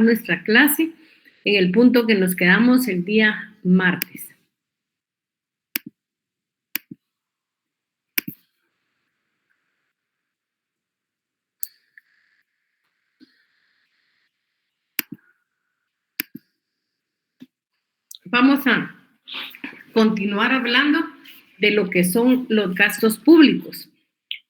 nuestra clase en el punto que nos quedamos el día martes. Vamos a continuar hablando de lo que son los gastos públicos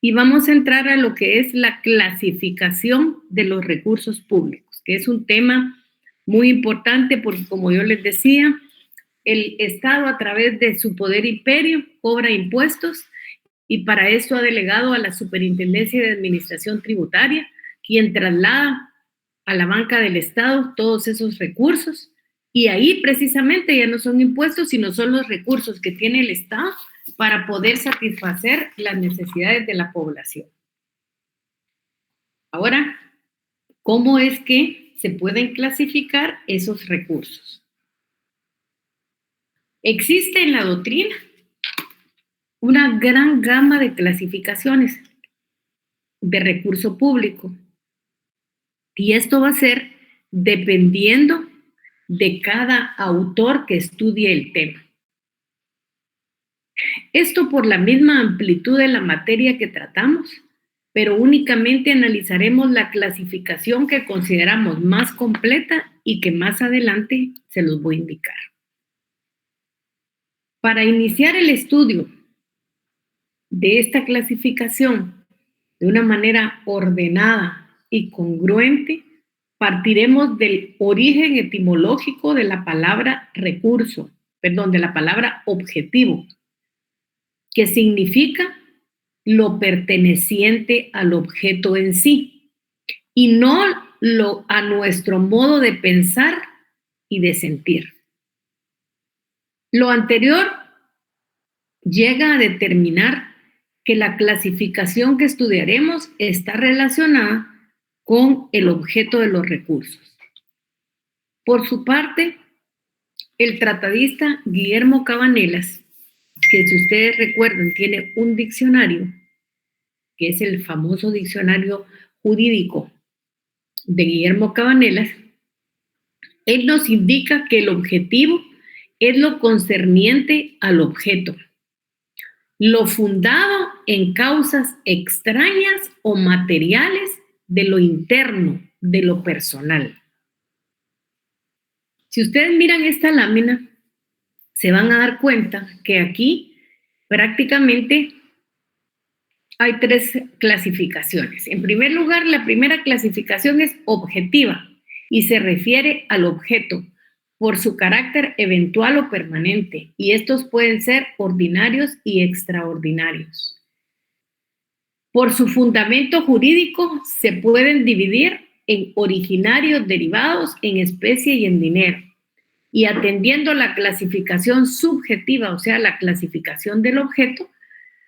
y vamos a entrar a lo que es la clasificación de los recursos públicos, que es un tema muy importante porque, como yo les decía, el Estado, a través de su poder imperio, cobra impuestos y para eso ha delegado a la Superintendencia de Administración Tributaria, quien traslada a la banca del Estado todos esos recursos, y ahí precisamente ya no son impuestos, sino son los recursos que tiene el Estado para poder satisfacer las necesidades de la población. Ahora, ¿cómo es que se pueden clasificar esos recursos? Existe en la doctrina una gran gama de clasificaciones de recurso público y esto va a ser dependiendo de cada autor que estudie el tema. Esto por la misma amplitud de la materia que tratamos, pero únicamente analizaremos la clasificación que consideramos más completa y que más adelante se los voy a indicar. Para iniciar el estudio de esta clasificación de una manera ordenada y congruente, partiremos del origen etimológico de la palabra recurso, de la palabra objetivo, que significa lo perteneciente al objeto en sí y no a nuestro modo de pensar y de sentir. Lo anterior llega a determinar que la clasificación que estudiaremos está relacionada con el objeto de los recursos. Por su parte, el tratadista Guillermo Cabanelas, que si ustedes recuerdan tiene un diccionario, que es el famoso diccionario jurídico de Guillermo Cabanelas, él nos indica que el objetivo es lo concerniente al objeto, lo fundado en causas extrañas o materiales de lo interno, de lo personal. Si ustedes miran esta lámina, se van a dar cuenta que aquí prácticamente hay tres clasificaciones. En primer lugar, la primera clasificación es objetiva y se refiere al objeto por su carácter eventual o permanente, y estos pueden ser ordinarios y extraordinarios. Por su fundamento jurídico se pueden dividir en originarios derivados en especie y en dinero. Y atendiendo la clasificación subjetiva, o sea, la clasificación del objeto,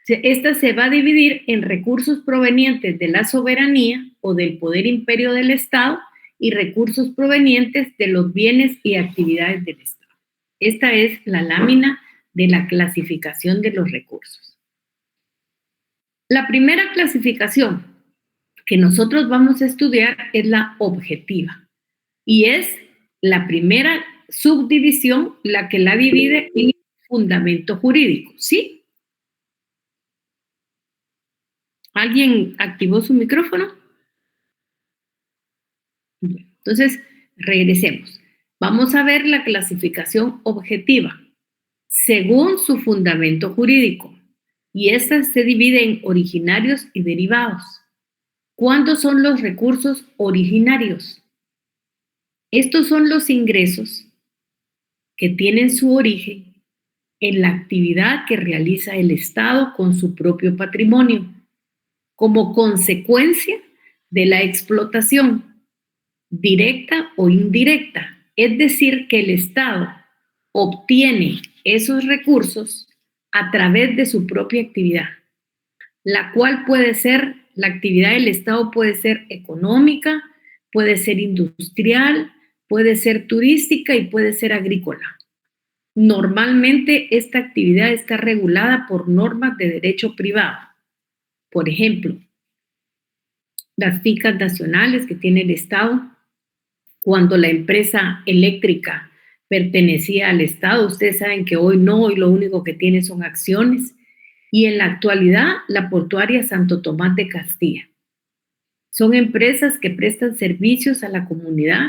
esta se va a dividir en recursos provenientes de la soberanía o del poder imperio del Estado y recursos provenientes de los bienes y actividades del Estado. Esta es la lámina de la clasificación de los recursos. La primera clasificación que nosotros vamos a estudiar es la objetiva y es la primera subdivisión la que la divide en fundamento jurídico, ¿sí? ¿Alguien activó su micrófono? Entonces, regresemos. Vamos a ver la clasificación objetiva según su fundamento jurídico y esta se divide en originarios y derivados. ¿Cuándo son los recursos originarios? Estos son los ingresos que tienen su origen en la actividad que realiza el Estado con su propio patrimonio, como consecuencia de la explotación directa o indirecta, es decir, que el Estado obtiene esos recursos a través de su propia actividad, la cual puede ser, la actividad del Estado puede ser económica, puede ser industrial, puede ser turística y puede ser agrícola. Normalmente esta actividad está regulada por normas de derecho privado. Por ejemplo, las fincas nacionales que tiene el Estado, cuando la empresa eléctrica pertenecía al Estado. Ustedes saben que hoy no, hoy lo único que tiene son acciones. Y en la actualidad, la portuaria Santo Tomás de Castilla. Son empresas que prestan servicios a la comunidad,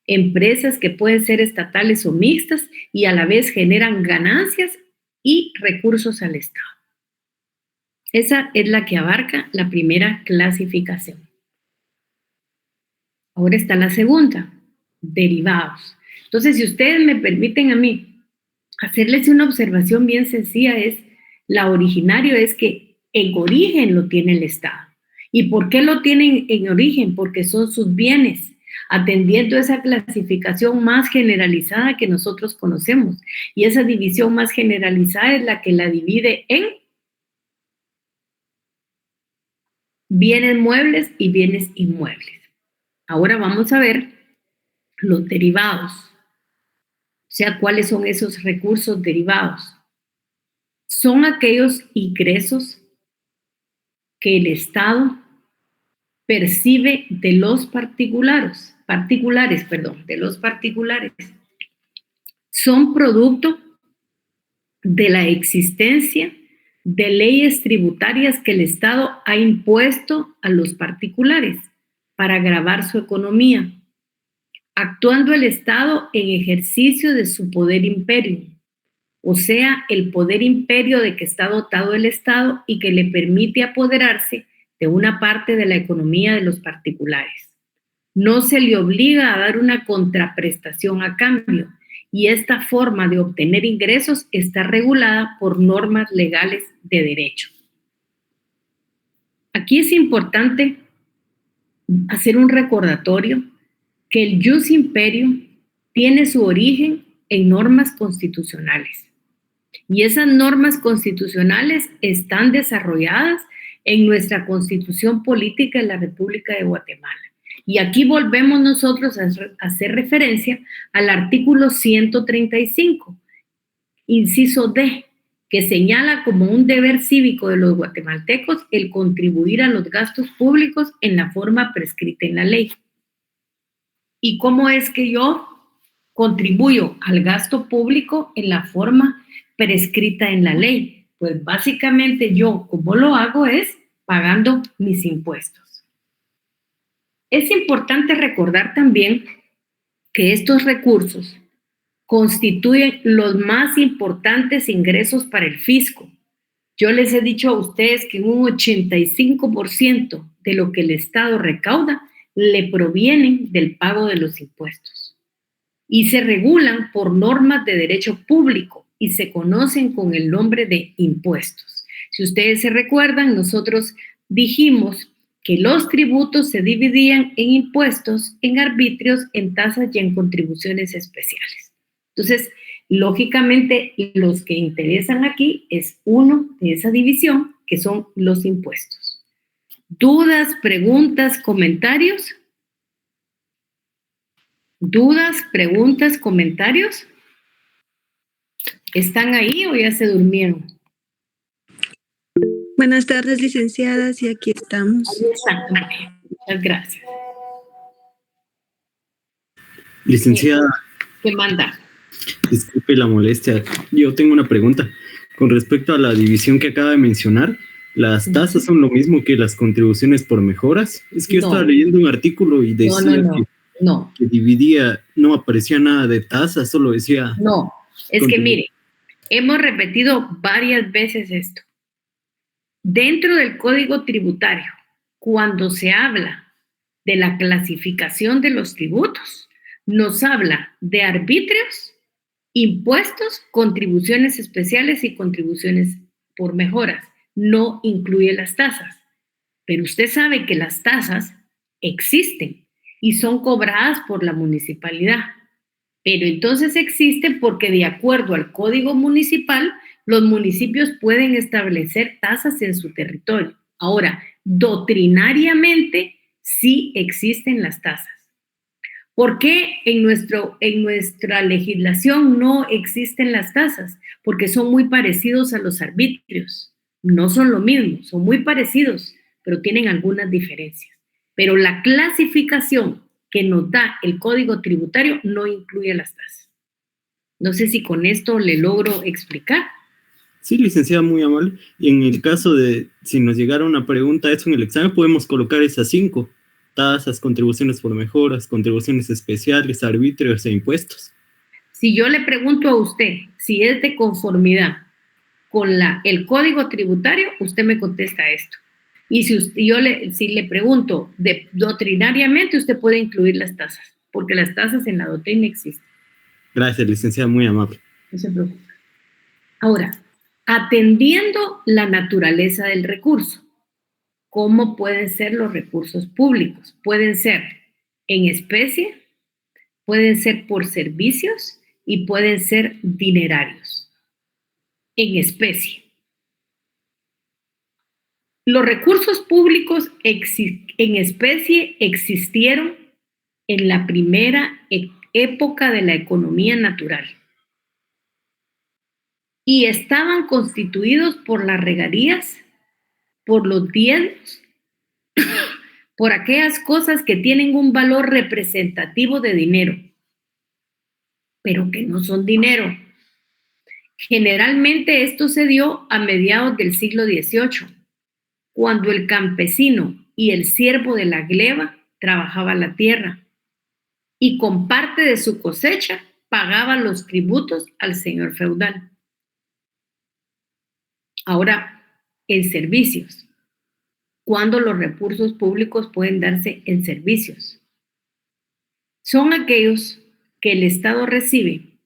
empresas que pueden ser estatales o mixtas y a la vez generan ganancias y recursos al Estado. Esa es la que abarca la primera clasificación. Ahora está la segunda, derivados. Entonces, si ustedes me permiten a mí hacerles una observación bien sencilla, la originario es que en origen lo tiene el Estado. ¿Y por qué lo tienen en origen? Porque son sus bienes, atendiendo esa clasificación más generalizada que nosotros conocemos. Y esa división más generalizada es la que la divide en bienes muebles y bienes inmuebles. Ahora vamos a ver los derivados, o sea, cuáles son esos recursos derivados. Son aquellos ingresos que el Estado percibe de los particulares. Son producto de la existencia de leyes tributarias que el Estado ha impuesto a los particulares para gravar su economía, actuando el Estado en ejercicio de su poder imperio, o sea, el poder imperio de que está dotado el Estado y que le permite apoderarse de una parte de la economía de los particulares. No se le obliga a dar una contraprestación a cambio, y esta forma de obtener ingresos está regulada por normas legales de derecho. Aquí es importante hacer un recordatorio que el jus imperio tiene su origen en normas constitucionales. Y esas normas constitucionales están desarrolladas en nuestra Constitución Política de la República de Guatemala. Y aquí volvemos nosotros a hacer referencia al artículo 135, inciso D, que señala como un deber cívico de los guatemaltecos el contribuir a los gastos públicos en la forma prescrita en la ley. ¿Y cómo es que yo contribuyo al gasto público en la forma prescrita en la ley? Pues básicamente yo, como lo hago, es pagando mis impuestos. Es importante recordar también que estos recursos constituyen los más importantes ingresos para el fisco. Yo les he dicho a ustedes que un 85% de lo que el Estado recauda le provienen del pago de los impuestos y se regulan por normas de derecho público y se conocen con el nombre de impuestos. Si ustedes se recuerdan, nosotros dijimos que los tributos se dividían en impuestos, en arbitrios, en tasas y en contribuciones especiales. Entonces, lógicamente, los que interesan aquí es uno de esa división, que son los impuestos. ¿Dudas, preguntas, comentarios? ¿Dudas, preguntas, comentarios? ¿Están ahí o ya se durmieron? Buenas tardes, licenciadas, y aquí estamos. Muchas gracias. Licenciada. ¿Qué manda? Disculpe la molestia. Yo tengo una pregunta. Con respecto a la división que acaba de mencionar, ¿las tasas son lo mismo que las contribuciones por mejoras? Es que yo estaba leyendo un artículo y decía que dividía, no aparecía nada de tasas, solo decía... No, es que mire, hemos repetido varias veces esto. Dentro del Código Tributario, cuando se habla de la clasificación de los tributos, nos habla de arbitrios, impuestos, contribuciones especiales y contribuciones por mejoras. No incluye las tasas. Pero usted sabe que las tasas existen y son cobradas por la municipalidad. Pero entonces existen porque de acuerdo al Código Municipal, los municipios pueden establecer tasas en su territorio. Ahora, doctrinariamente sí existen las tasas. ¿Por qué en nuestra legislación no existen las tasas? Porque son muy parecidos a los arbitrios. No son lo mismo, son muy parecidos, pero tienen algunas diferencias. Pero la clasificación que nos da el Código Tributario no incluye las tasas. No sé si con esto le logro explicar. Sí, licenciada, muy amable. Y en el caso de, si nos llegara una pregunta a eso en el examen, podemos colocar esas 5: tasas, contribuciones por mejoras, contribuciones especiales, arbitrios e impuestos. Si yo le pregunto a usted si es de conformidad con el Código Tributario, usted me contesta esto. Y si le pregunto doctrinariamente, usted puede incluir las tasas, porque las tasas en la doctrina existen. Gracias, licenciada, muy amable. No se preocupe. Ahora, atendiendo la naturaleza del recurso, ¿cómo pueden ser los recursos públicos? Pueden ser en especie, pueden ser por servicios y pueden ser dinerarios. En especie. Los recursos públicos en especie existieron en la primera época de la economía natural y estaban constituidos por las regalías, por los diezmos, por aquellas cosas que tienen un valor representativo de dinero, pero que no son dinero. Generalmente esto se dio a mediados del siglo XVIII, cuando el campesino y el siervo de la gleba trabajaba la tierra y con parte de su cosecha pagaba los tributos al señor feudal. Ahora, en servicios. ¿Cuándo los recursos públicos pueden darse en servicios? Son aquellos que el Estado recibe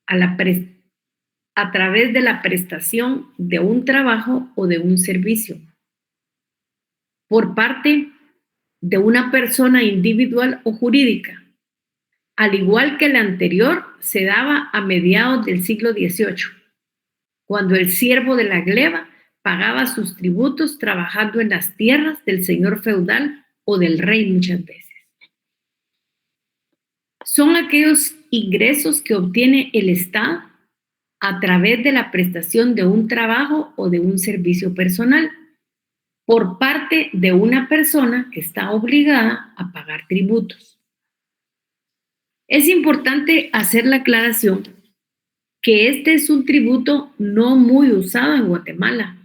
a través de la prestación de un trabajo o de un servicio por parte de una persona individual o jurídica, al igual que el anterior se daba a mediados del siglo XVIII, cuando el siervo de la gleba pagaba sus tributos trabajando en las tierras del señor feudal o del rey muchas veces. Son aquellos ingresos que obtiene el Estado a través de la prestación de un trabajo o de un servicio personal por parte de una persona que está obligada a pagar tributos. Es importante hacer la aclaración que este es un tributo no muy usado en Guatemala.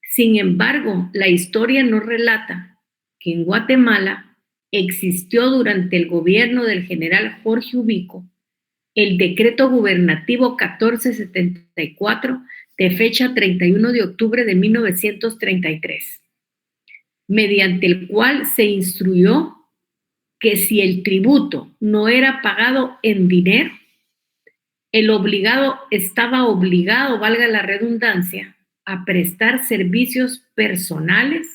Sin embargo, la historia nos relata que en Guatemala existió durante el gobierno del general Jorge Ubico el decreto gubernativo 1474 de fecha 31 de octubre de 1933, mediante el cual se instruyó que si el tributo no era pagado en dinero, el obligado estaba obligado, valga la redundancia, a prestar servicios personales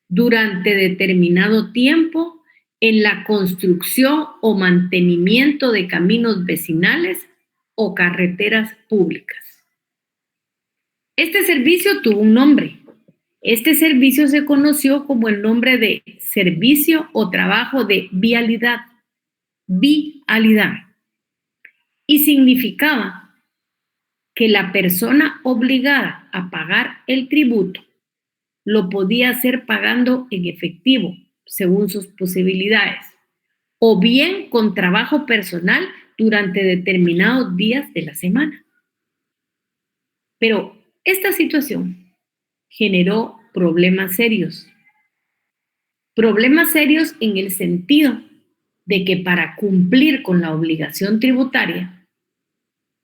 durante determinado tiempo en la construcción o mantenimiento de caminos vecinales o carreteras públicas. Este servicio tuvo un nombre. Este servicio se conoció como el nombre de servicio o trabajo de vialidad, y significaba que la persona obligada a pagar el tributo lo podía hacer pagando en efectivo, según sus posibilidades, o bien con trabajo personal durante determinados días de la semana. Pero esta situación generó problemas serios. Problemas serios en el sentido de que para cumplir con la obligación tributaria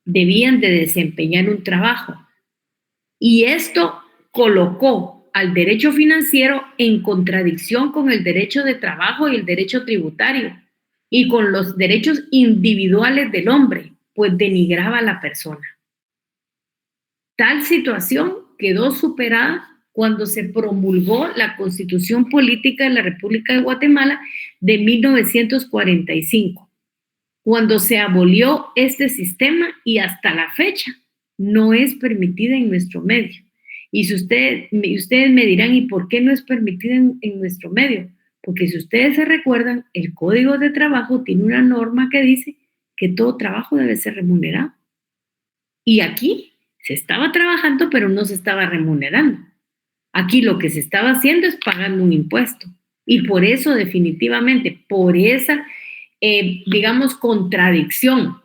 debían de desempeñar un trabajo. Y esto colocó al derecho financiero en contradicción con el derecho de trabajo y el derecho tributario y con los derechos individuales del hombre, pues denigraba a la persona. Tal situación quedó superada cuando se promulgó la Constitución Política de la República de Guatemala de 1945, cuando se abolió este sistema y hasta la fecha no es permitida en nuestro medio. Y si ustedes me dirán, ¿y por qué no es permitida en nuestro medio? Porque si ustedes se recuerdan, el Código de Trabajo tiene una norma que dice que todo trabajo debe ser remunerado. Y aquí se estaba trabajando, pero no se estaba remunerando. Aquí lo que se estaba haciendo es pagando un impuesto. Y por eso, definitivamente, por esa, digamos, contradicción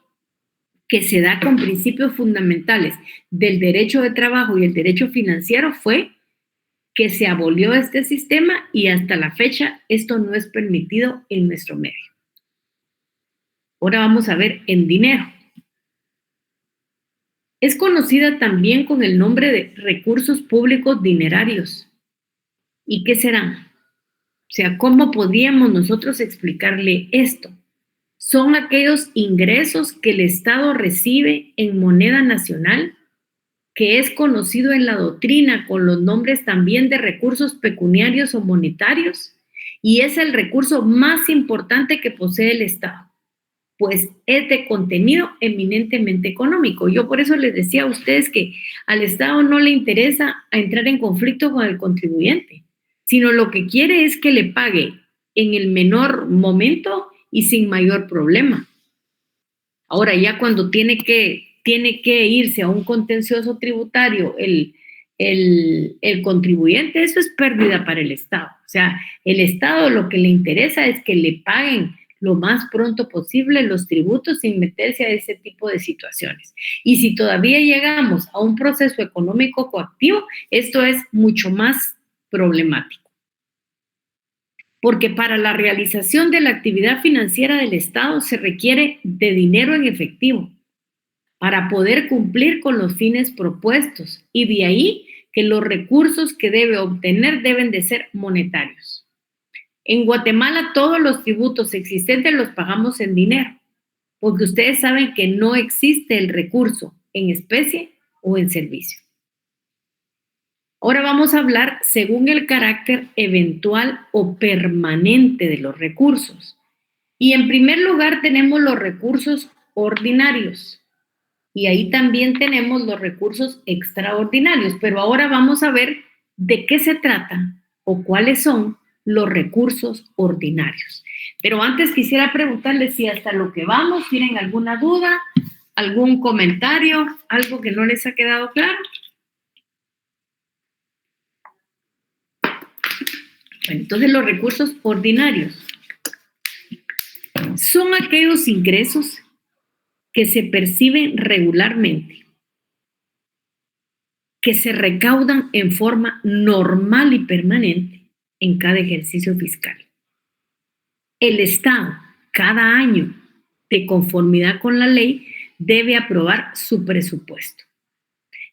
que se da con principios fundamentales del derecho de trabajo y el derecho financiero, fue que se abolió este sistema y hasta la fecha esto no es permitido en nuestro medio. Ahora vamos a ver en dinero. Es conocida también con el nombre de recursos públicos dinerarios. ¿Y qué serán? O sea, ¿cómo podríamos nosotros explicarle esto? Son aquellos ingresos que el Estado recibe en moneda nacional, que es conocido en la doctrina con los nombres también de recursos pecuniarios o monetarios, y es el recurso más importante que posee el Estado, pues es de contenido eminentemente económico. Yo por eso les decía a ustedes que al Estado no le interesa entrar en conflicto con el contribuyente, sino lo que quiere es que le pague en el menor momento y sin mayor problema. Ahora, ya cuando tiene que irse a un contencioso tributario el contribuyente, eso es pérdida para el Estado. O sea, el Estado lo que le interesa es que le paguen lo más pronto posible los tributos sin meterse a ese tipo de situaciones. Y si todavía llegamos a un proceso económico coactivo, esto es mucho más problemático. Porque para la realización de la actividad financiera del Estado se requiere de dinero en efectivo para poder cumplir con los fines propuestos, y de ahí que los recursos que debe obtener deben de ser monetarios. En Guatemala todos los tributos existentes los pagamos en dinero, porque ustedes saben que no existe el recurso en especie o en servicio. Ahora vamos a hablar según el carácter eventual o permanente de los recursos. Y en primer lugar tenemos los recursos ordinarios. Y ahí también tenemos los recursos extraordinarios. Pero ahora vamos a ver de qué se trata o cuáles son los recursos ordinarios. Pero antes quisiera preguntarles si hasta lo que vamos tienen alguna duda, algún comentario, algo que no les ha quedado claro. Entonces, los recursos ordinarios son aquellos ingresos que se perciben regularmente, que se recaudan en forma normal y permanente en cada ejercicio fiscal. El Estado, cada año, de conformidad con la ley, debe aprobar su presupuesto,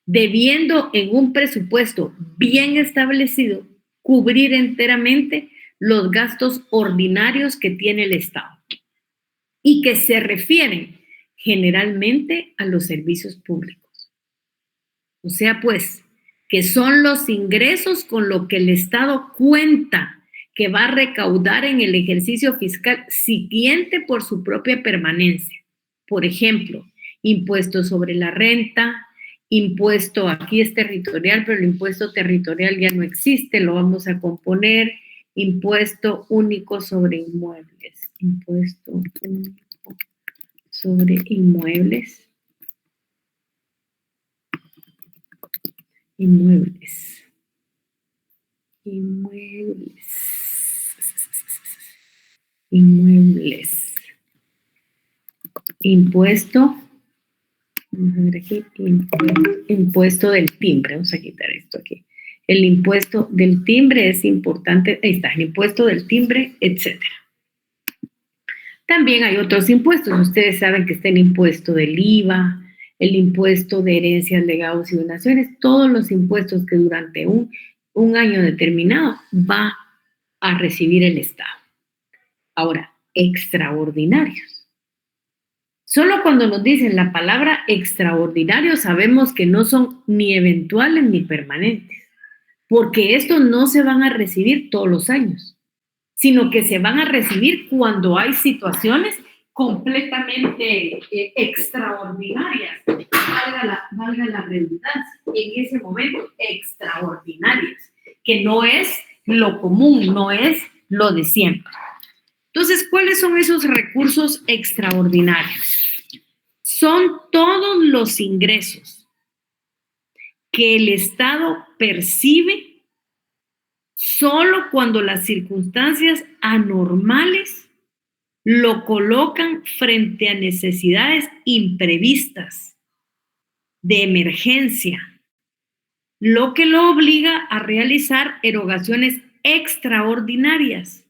debiendo en un presupuesto bien establecido cubrir enteramente los gastos ordinarios que tiene el Estado y que se refieren generalmente a los servicios públicos. O sea, pues, que son los ingresos con los que el Estado cuenta que va a recaudar en el ejercicio fiscal siguiente por su propia permanencia. Por ejemplo, impuesto sobre la renta, impuesto, aquí es territorial, pero el impuesto territorial ya no existe, lo vamos a componer, impuesto único sobre inmuebles, impuesto único sobre inmuebles, inmuebles, impuesto, vamos a ver aquí, impuesto del timbre, vamos a quitar esto aquí. El impuesto del timbre es importante, ahí está, el impuesto del timbre, etcétera. También hay otros impuestos, ustedes saben que está el impuesto del IVA, el impuesto de herencias, legados y donaciones, todos los impuestos que durante un año determinado va a recibir el Estado. Ahora, extraordinarios. Solo cuando nos dicen la palabra extraordinario sabemos que no son ni eventuales ni permanentes, porque estos no se van a recibir todos los años, sino que se van a recibir cuando hay situaciones completamente extraordinarias, valga la redundancia, en ese momento extraordinarias, que no es lo común, no es lo de siempre. Entonces, ¿cuáles son esos recursos extraordinarios? Son todos los ingresos que el Estado percibe solo cuando las circunstancias anormales lo colocan frente a necesidades imprevistas de emergencia, lo que lo obliga a realizar erogaciones extraordinarias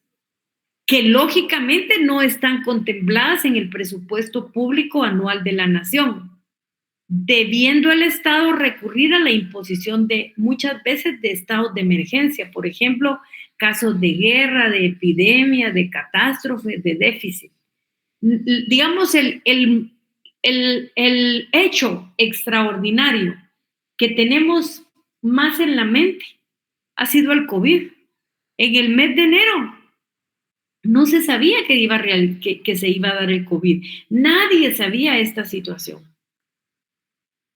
que lógicamente no están contempladas en el presupuesto público anual de la nación, debiendo el Estado recurrir a la imposición de muchas veces de estados de emergencia, por ejemplo, casos de guerra, de epidemia, de catástrofe, de déficit. Digamos, el hecho extraordinario que tenemos más en la mente ha sido el COVID. En el mes de enero no se sabía que se iba a dar el COVID. Nadie sabía esta situación.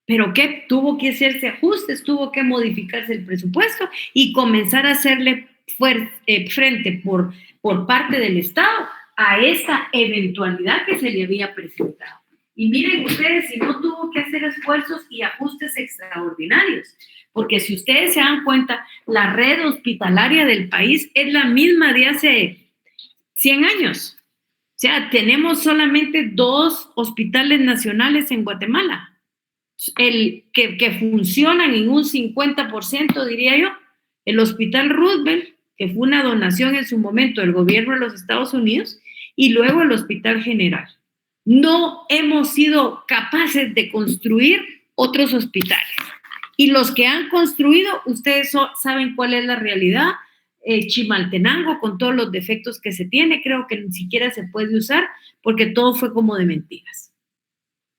¿Pero qué? Tuvo que hacerse ajustes, tuvo que modificarse el presupuesto y comenzar a hacerle frente por parte del Estado a esa eventualidad que se le había presentado. Y miren ustedes, si no tuvo que hacer esfuerzos y ajustes extraordinarios, porque si ustedes se dan cuenta, la red hospitalaria del país es la misma de hace 100 años. O sea, tenemos solamente 2 hospitales nacionales en Guatemala, que funcionan en un 50%, diría yo. El Hospital Roosevelt, que fue una donación en su momento del gobierno de los Estados Unidos, y luego el Hospital General. No hemos sido capaces de construir otros hospitales. Y los que han construido, ustedes saben cuál es la realidad. Chimaltenango, con todos los defectos que se tiene, creo que ni siquiera se puede usar porque todo fue como de mentiras.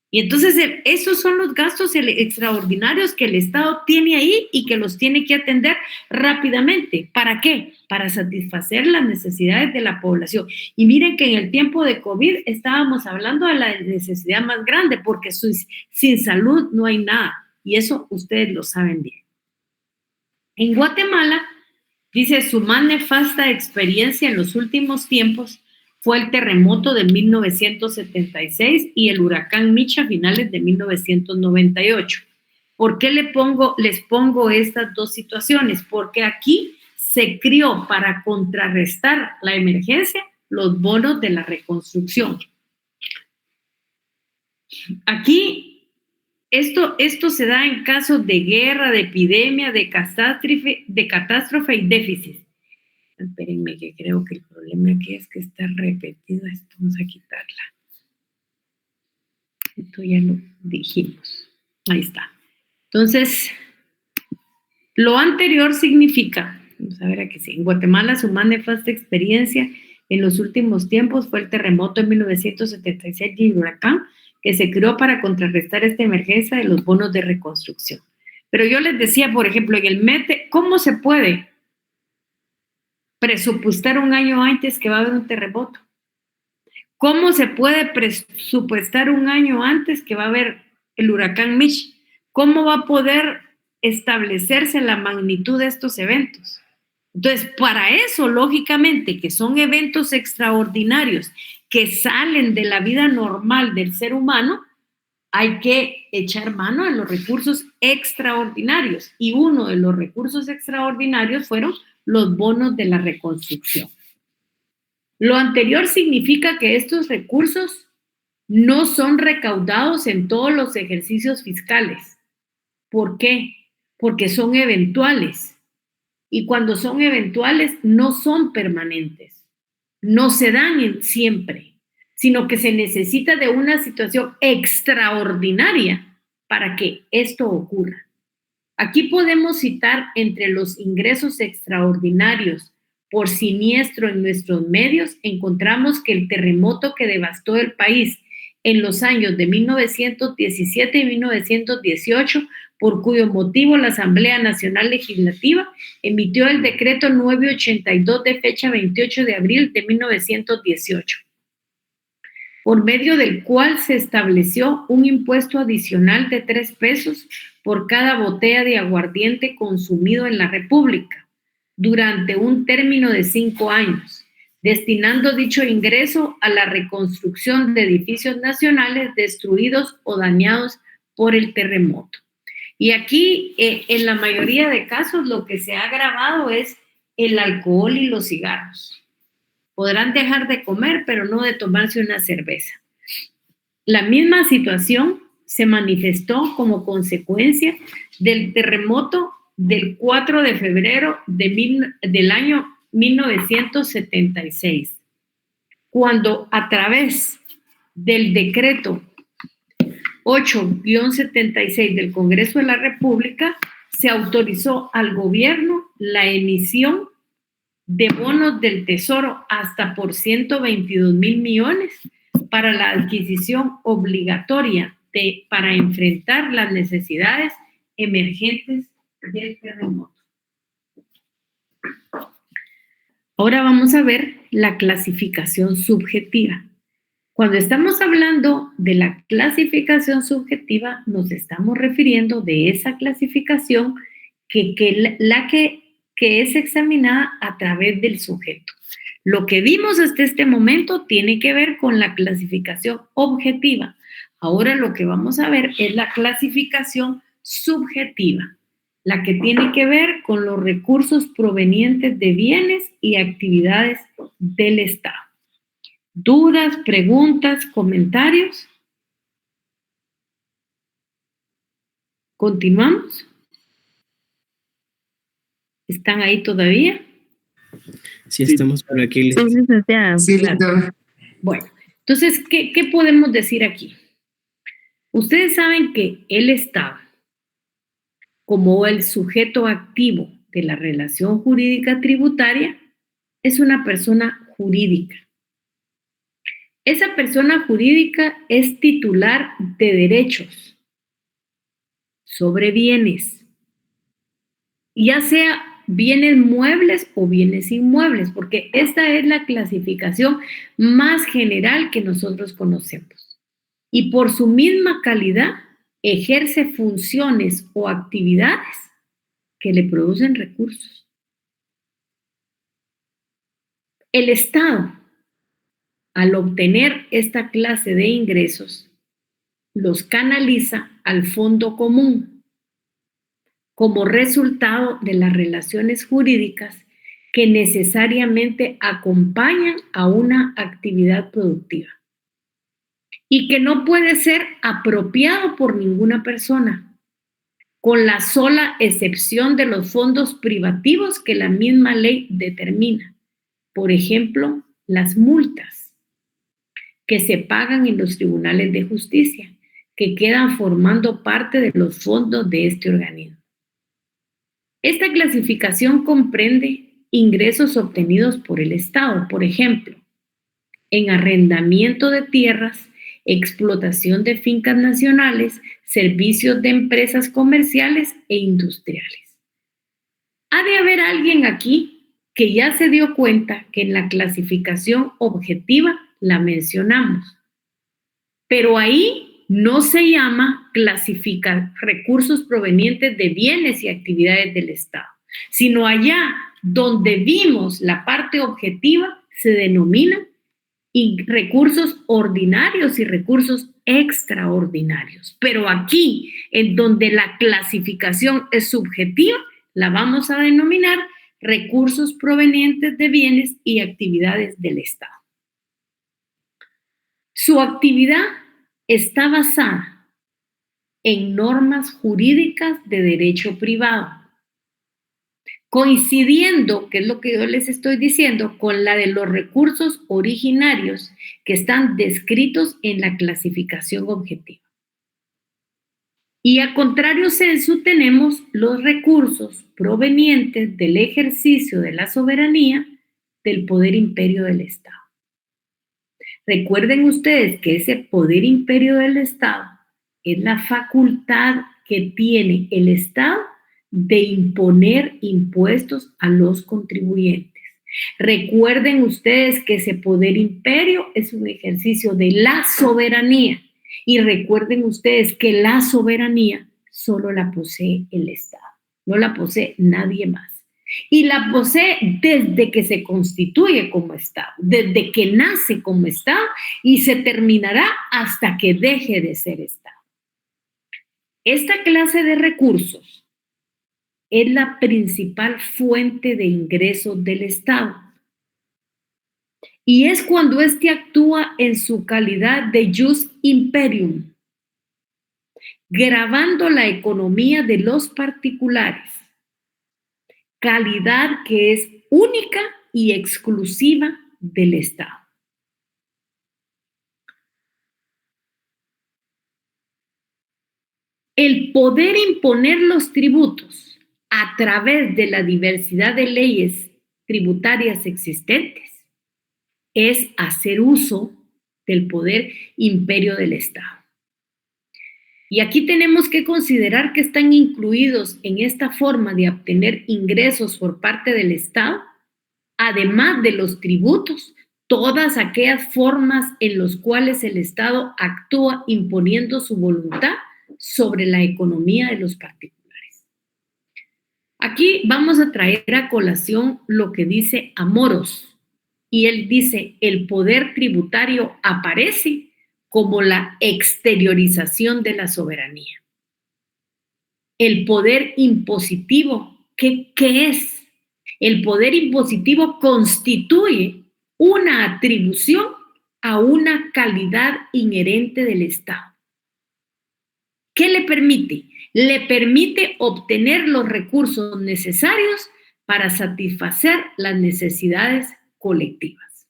Y entonces esos son los gastos extraordinarios que el Estado tiene ahí y que los tiene que atender rápidamente. ¿Para qué? Para satisfacer las necesidades de la población. Y miren que en el tiempo de COVID estábamos hablando de la necesidad más grande, porque sin salud no hay nada. Y eso ustedes lo saben bien. En Guatemala, dice, su más nefasta experiencia en los últimos tiempos fue el terremoto de 1976 y el huracán Mitch a finales de 1998. ¿Por qué les pongo estas dos situaciones? Porque aquí se crió para contrarrestar la emergencia los bonos de la reconstrucción. Aquí esto se da en casos de guerra, de epidemia, de catástrofe y déficit. Espérenme, que creo que el problema aquí es que está repetido esto. Vamos a quitarla. Esto ya lo dijimos. Ahí está. Entonces, lo anterior significa, vamos a ver aquí sí, en Guatemala su más nefasta experiencia en los últimos tiempos fue el terremoto en 1976 y el huracán que se creó para contrarrestar esta emergencia de los bonos de reconstrucción. Pero yo les decía, por ejemplo, en el METE, ¿cómo se puede presupuestar un año antes que va a haber un terremoto? ¿Cómo se puede presupuestar un año antes que va a haber el huracán Mitch? ¿Cómo va a poder establecerse la magnitud de estos eventos? Entonces, para eso, lógicamente, que son eventos extraordinarios que salen de la vida normal del ser humano, hay que echar mano de los recursos extraordinarios. Y uno de los recursos extraordinarios fueron los bonos de la reconstrucción. Lo anterior significa que estos recursos no son recaudados en todos los ejercicios fiscales. ¿Por qué? Porque son eventuales. Y cuando son eventuales no son permanentes. No se dan siempre, sino que se necesita de una situación extraordinaria para que esto ocurra. Aquí podemos citar entre los ingresos extraordinarios por siniestro en nuestros medios, encontramos que el terremoto que devastó el país en los años de 1917 y 1918, por cuyo motivo la Asamblea Nacional Legislativa emitió el decreto 982 de fecha 28 de abril de 1918, por medio del cual se estableció un impuesto adicional de 3 pesos por cada botella de aguardiente consumido en la República durante un término de 5 años, destinando dicho ingreso a la reconstrucción de edificios nacionales destruidos o dañados por el terremoto. Y aquí, en la mayoría de casos, lo que se ha agravado es el alcohol y los cigarros. Podrán dejar de comer, pero no de tomarse una cerveza. La misma situación se manifestó como consecuencia del terremoto del 4 de febrero del año 1976, cuando a través del decreto 8-76 del Congreso de la República se autorizó al gobierno la emisión de bonos del Tesoro hasta por 122,000 millones para la adquisición obligatoria para enfrentar las necesidades emergentes del terremoto. Ahora vamos a ver la clasificación subjetiva. Cuando estamos hablando de la clasificación subjetiva, nos estamos refiriendo de esa clasificación que es examinada a través del sujeto. Lo que vimos hasta este momento tiene que ver con la clasificación objetiva. Ahora lo que vamos a ver es la clasificación subjetiva, la que tiene que ver con los recursos provenientes de bienes y actividades del Estado. ¿Dudas, preguntas, comentarios? ¿Continuamos? ¿Están ahí todavía? Sí, estamos por aquí. Sí, claro. Bueno, entonces, ¿qué podemos decir aquí? Ustedes saben que el Estado, como el sujeto activo de la relación jurídica tributaria, es una persona jurídica. Esa persona jurídica es titular de derechos sobre bienes, ya sea bienes muebles o bienes inmuebles, porque esta es la clasificación más general que nosotros conocemos. Y por su misma calidad, ejerce funciones o actividades que le producen recursos. El Estado, al obtener esta clase de ingresos, los canaliza al fondo común como resultado de las relaciones jurídicas que necesariamente acompañan a una actividad productiva y que no puede ser apropiado por ninguna persona, con la sola excepción de los fondos privativos que la misma ley determina. Por ejemplo, las multas que se pagan en los tribunales de justicia, que quedan formando parte de los fondos de este organismo. Esta clasificación comprende ingresos obtenidos por el Estado, por ejemplo, en arrendamiento de tierras, explotación de fincas nacionales, servicios de empresas comerciales e industriales. Ha de haber alguien aquí que ya se dio cuenta que en la clasificación objetiva la mencionamos, pero ahí no se llama clasificar recursos provenientes de bienes y actividades del Estado, sino allá donde vimos la parte objetiva se denominan recursos ordinarios y recursos extraordinarios. Pero aquí, en donde la clasificación es subjetiva, la vamos a denominar recursos provenientes de bienes y actividades del Estado. Su actividad está basada en normas jurídicas de derecho privado, coincidiendo, que es lo que yo les estoy diciendo, con la de los recursos originarios que están descritos en la clasificación objetiva. Y a contrario censo tenemos los recursos provenientes del ejercicio de la soberanía del poder imperio del Estado. Recuerden ustedes que ese poder imperio del Estado es la facultad que tiene el Estado de imponer impuestos a los contribuyentes. Recuerden ustedes que ese poder imperio es un ejercicio de la soberanía y recuerden ustedes que la soberanía solo la posee el Estado, no la posee nadie más. Y la posee desde que se constituye como Estado, desde que nace como Estado y se terminará hasta que deje de ser Estado. Esta clase de recursos es la principal fuente de ingresos del Estado. Y es cuando éste actúa en su calidad de jus imperium, gravando la economía de los particulares, calidad que es única y exclusiva del Estado. El poder imponer los tributos a través de la diversidad de leyes tributarias existentes es hacer uso del poder imperio del Estado. Y aquí tenemos que considerar que están incluidos en esta forma de obtener ingresos por parte del Estado, además de los tributos, todas aquellas formas en las cuales el Estado actúa imponiendo su voluntad sobre la economía de los particulares. Aquí vamos a traer a colación lo que dice Amoros, y él dice: el poder tributario aparece como la exteriorización de la soberanía. El poder impositivo, ¿qué es? El poder impositivo constituye una atribución a una calidad inherente del Estado. ¿Qué le permite? Le permite obtener los recursos necesarios para satisfacer las necesidades colectivas.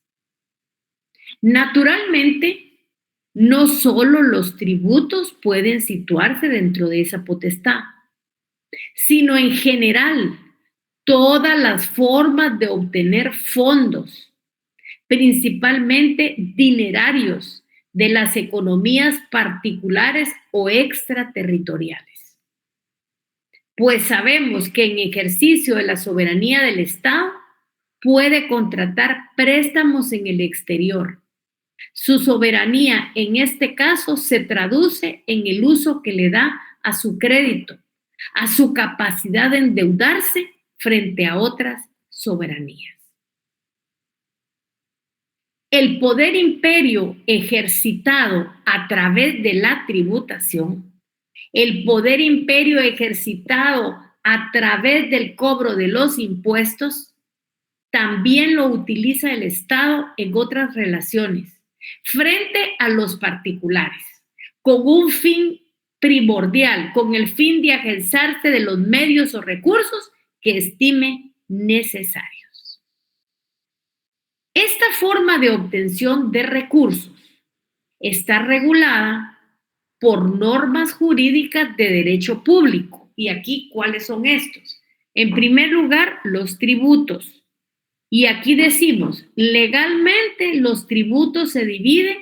Naturalmente, no solo los tributos pueden situarse dentro de esa potestad, sino en general todas las formas de obtener fondos, principalmente dinerarios, de las economías particulares o extraterritoriales. Pues sabemos que en ejercicio de la soberanía del Estado puede contratar préstamos en el exterior. Su soberanía en este caso se traduce en el uso que le da a su crédito, a su capacidad de endeudarse frente a otras soberanías. El poder imperio ejercitado a través de la tributación, el poder imperio ejercitado a través del cobro de los impuestos, también lo utiliza el Estado en otras relaciones, frente a los particulares, con un fin primordial, con el fin de agenciarse de los medios o recursos que estime necesarios. Esta forma de obtención de recursos está regulada por normas jurídicas de derecho público. Y aquí, ¿cuáles son estos? En primer lugar, los tributos. Y aquí decimos, legalmente los tributos se dividen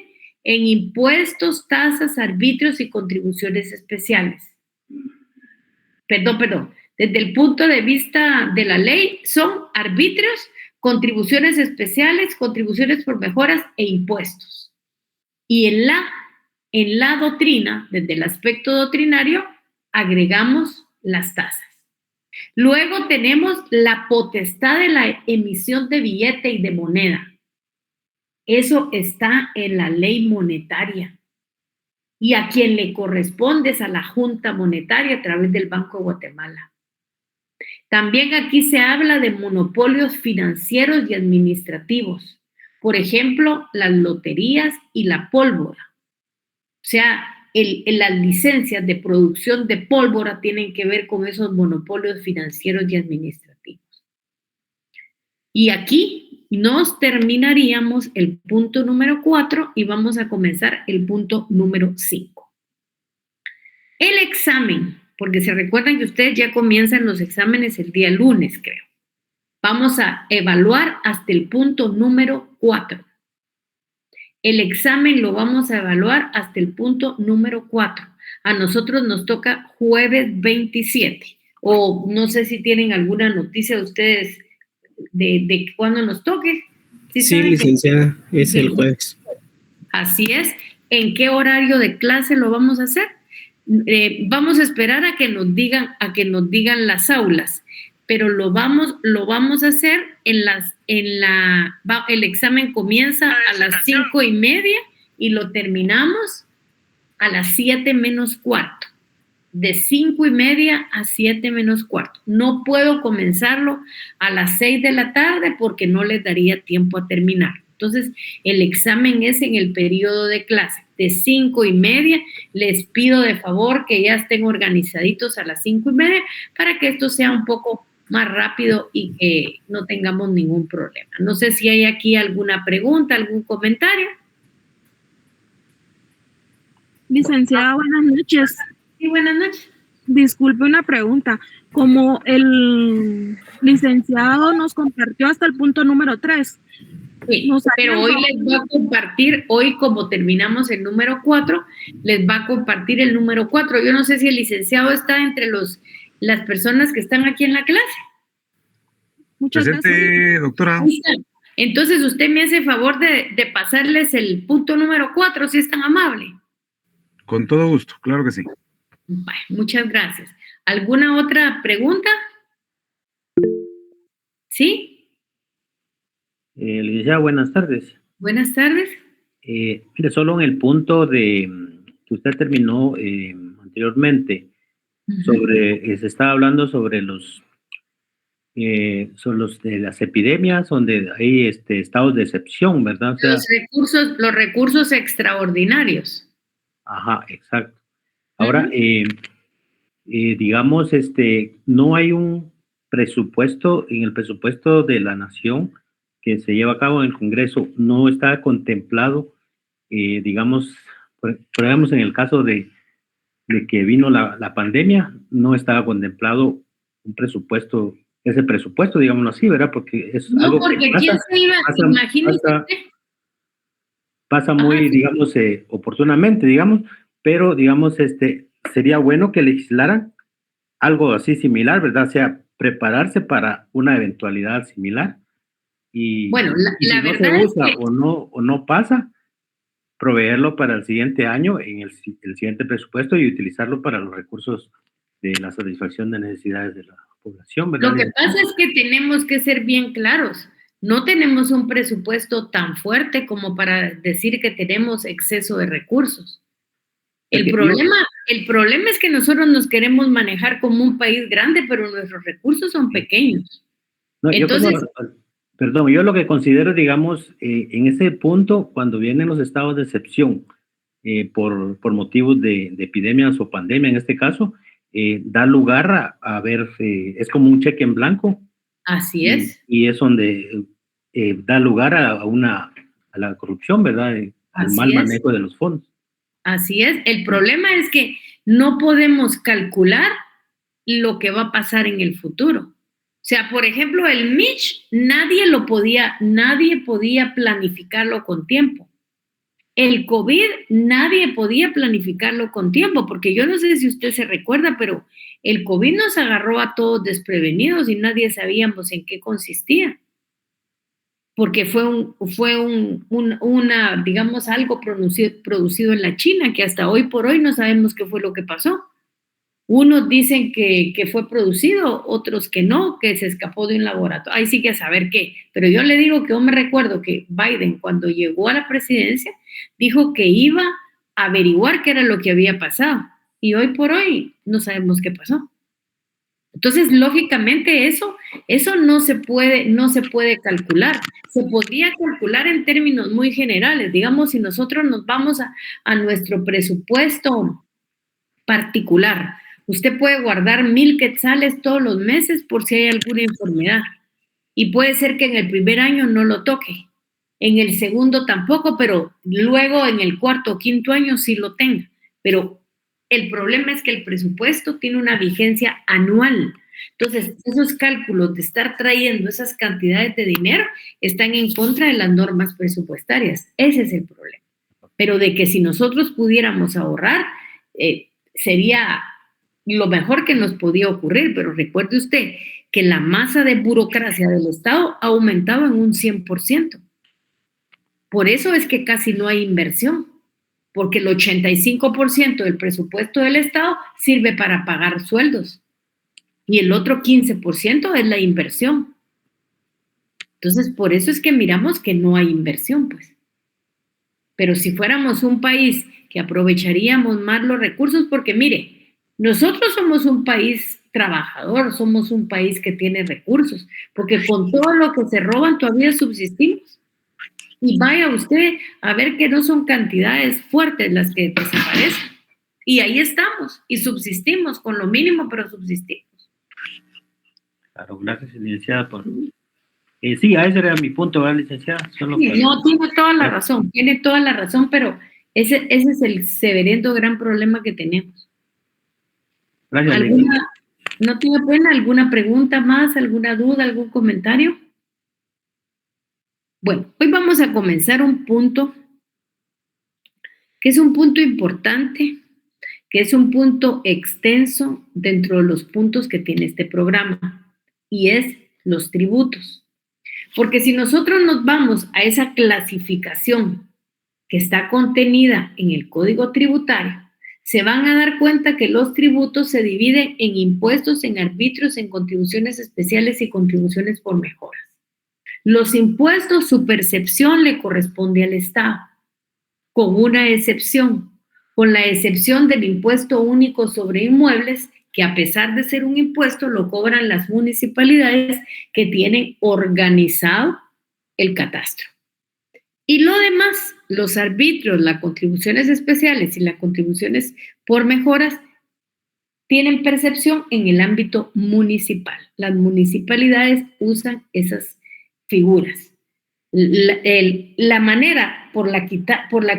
en impuestos, tasas, arbitrios y contribuciones especiales. Perdón. Desde el punto de vista de la ley, son arbitrios, contribuciones especiales, contribuciones por mejoras e impuestos. Y en la doctrina, desde el aspecto doctrinario, agregamos las tasas. Luego tenemos la potestad de la emisión de billete y de moneda. Eso está en la ley monetaria. Y a quien le corresponde es a la Junta Monetaria a través del Banco de Guatemala. También aquí se habla de monopolios financieros y administrativos. Por ejemplo, las loterías y la pólvora. O sea, las licencias de producción de pólvora tienen que ver con esos monopolios financieros y administrativos. Y aquí nos terminaríamos el punto número 4 y vamos a comenzar el punto número 5. El examen, porque se recuerdan que ustedes ya comienzan los exámenes el día lunes, creo. Vamos a evaluar hasta el punto número 4. El examen lo vamos a evaluar hasta el punto número 4. A nosotros nos toca jueves 27. O no sé si tienen alguna noticia de ustedes de cuándo nos toque. Sí, licenciada, es el jueves. Así es. ¿En qué horario de clase lo vamos a hacer? Vamos a esperar a que nos digan las aulas, pero lo vamos a hacer el examen comienza a las 5:30 y lo terminamos a las 7 menos cuarto. de 5:30 a 7:45. No puedo comenzarlo a las 6 de la tarde porque no les daría tiempo a terminar. Entonces, el examen es en el periodo de clase, de 5:30. Les pido de favor que ya estén organizaditos a las 5:30 para que esto sea un poco más rápido y que no tengamos ningún problema. No sé si hay aquí alguna pregunta, algún comentario. Licenciada, buenas noches. Sí, buenas noches. Disculpe una pregunta. Como el licenciado nos compartió hasta el punto número 3. Sí, pero hoy les voy a compartir, hoy como terminamos el número 4, les va a compartir el número 4. Yo no sé si el licenciado está entre las personas que están aquí en la clase. Muchas gracias. Doctora. Entonces usted me hace favor de pasarles el punto número 4, si es tan amable. Con todo gusto, claro que sí. Bueno, muchas gracias. ¿Alguna otra pregunta? ¿Sí? Licenciada, buenas tardes. Buenas tardes. Mire, solo en el punto que usted terminó anteriormente, se estaba hablando sobre los de las epidemias, donde hay estados de excepción, ¿verdad? O sea, los recursos extraordinarios. Ajá, exacto. Ahora, digamos, no hay un presupuesto, en el presupuesto de la nación que se lleva a cabo en el Congreso, no está contemplado, digamos, digamos, en el caso de que vino la pandemia, no estaba contemplado un presupuesto, ese presupuesto, digámoslo así, ¿verdad? Porque es algo que ¿quién se iba? Imagínese. Pasa muy, digamos, oportunamente, digamos, pero, digamos, sería bueno que legislaran algo así similar, ¿verdad? O sea, prepararse para una eventualidad similar. Y, bueno, y la si verdad no se usa es que o no pasa, proveerlo para el siguiente año en el siguiente presupuesto y utilizarlo para los recursos de la satisfacción de necesidades de la población, ¿verdad? Lo que pasa es que tenemos que ser bien claros. No tenemos un presupuesto tan fuerte como para decir que tenemos exceso de recursos. El problema es que nosotros nos queremos manejar como un país grande, pero nuestros recursos son pequeños. No, entonces, yo lo que considero, digamos, en ese punto, cuando vienen los estados de excepción por motivos de epidemias o pandemia, en este caso, da lugar a ver, es como un cheque en blanco. Así es. Y es donde da lugar a la corrupción, ¿verdad? Al mal manejo de los fondos. Así es. El problema es que no podemos calcular lo que va a pasar en el futuro. O sea, por ejemplo, el Mitch, nadie podía planificarlo con tiempo. El COVID, nadie podía planificarlo con tiempo, porque yo no sé si usted se recuerda, pero el COVID nos agarró a todos desprevenidos y nadie sabíamos en qué consistía. Porque fue digamos, algo producido en la China, que hasta hoy por hoy no sabemos qué fue lo que pasó. Unos dicen que fue producido, otros que no, que se escapó de un laboratorio. Ahí sí que a saber qué. Pero yo le digo que yo me recuerdo que Biden, cuando llegó a la presidencia, dijo que iba a averiguar qué era lo que había pasado. Y hoy por hoy no sabemos qué pasó. Entonces, lógicamente, eso no se puede calcular. Se podría calcular en términos muy generales. Digamos, si nosotros nos vamos a nuestro presupuesto particular, usted puede guardar 1,000 quetzales todos los meses por si hay alguna enfermedad. Y puede ser que en el primer año no lo toque, en el segundo tampoco, pero luego en el cuarto o quinto año sí lo tenga. Pero el problema es que el presupuesto tiene una vigencia anual. Entonces, esos cálculos de estar trayendo esas cantidades de dinero están en contra de las normas presupuestarias. Ese es el problema. Pero de que si nosotros pudiéramos ahorrar, sería lo mejor que nos podía ocurrir. Pero recuerde usted que la masa de burocracia del Estado ha aumentado en un 100%. Por eso es que casi no hay inversión, porque el 85% del presupuesto del Estado sirve para pagar sueldos y el otro 15% es la inversión. Entonces, por eso es que miramos que no hay inversión, pues. Pero si fuéramos un país que aprovecharíamos más los recursos, porque mire, Nosotros somos un país trabajador, somos un país que tiene recursos, porque con todo lo que se roban todavía subsistimos. Y vaya usted a ver que no son cantidades fuertes las que desaparecen. Y ahí estamos, y subsistimos con lo mínimo, pero subsistimos. Claro, gracias, licenciada, por... sí, a ese era mi punto, ¿verdad, licenciada? Solo Sí, para... no, tiene toda la razón, pero ese es el severendo gran problema que tenemos. Gracias, licenciada. ¿No tiene pena? ¿Alguna pregunta más? ¿Alguna duda? ¿Algún comentario? Bueno, hoy vamos a comenzar un punto que es un punto importante, que es un punto extenso dentro de los puntos que tiene este programa, y es los tributos. Porque si nosotros nos vamos a esa clasificación que está contenida en el Código Tributario, se van a dar cuenta que los tributos se dividen en impuestos, en arbitrios, en contribuciones especiales y contribuciones por mejoras. Los impuestos, su percepción le corresponde al Estado, con una excepción, con la excepción del impuesto único sobre inmuebles, que a pesar de ser un impuesto, lo cobran las municipalidades que tienen organizado el catastro. Y lo demás, los arbitrios, las contribuciones especiales y las contribuciones por mejoras, tienen percepción en el ámbito municipal. Las municipalidades usan esas figuras. La manera por la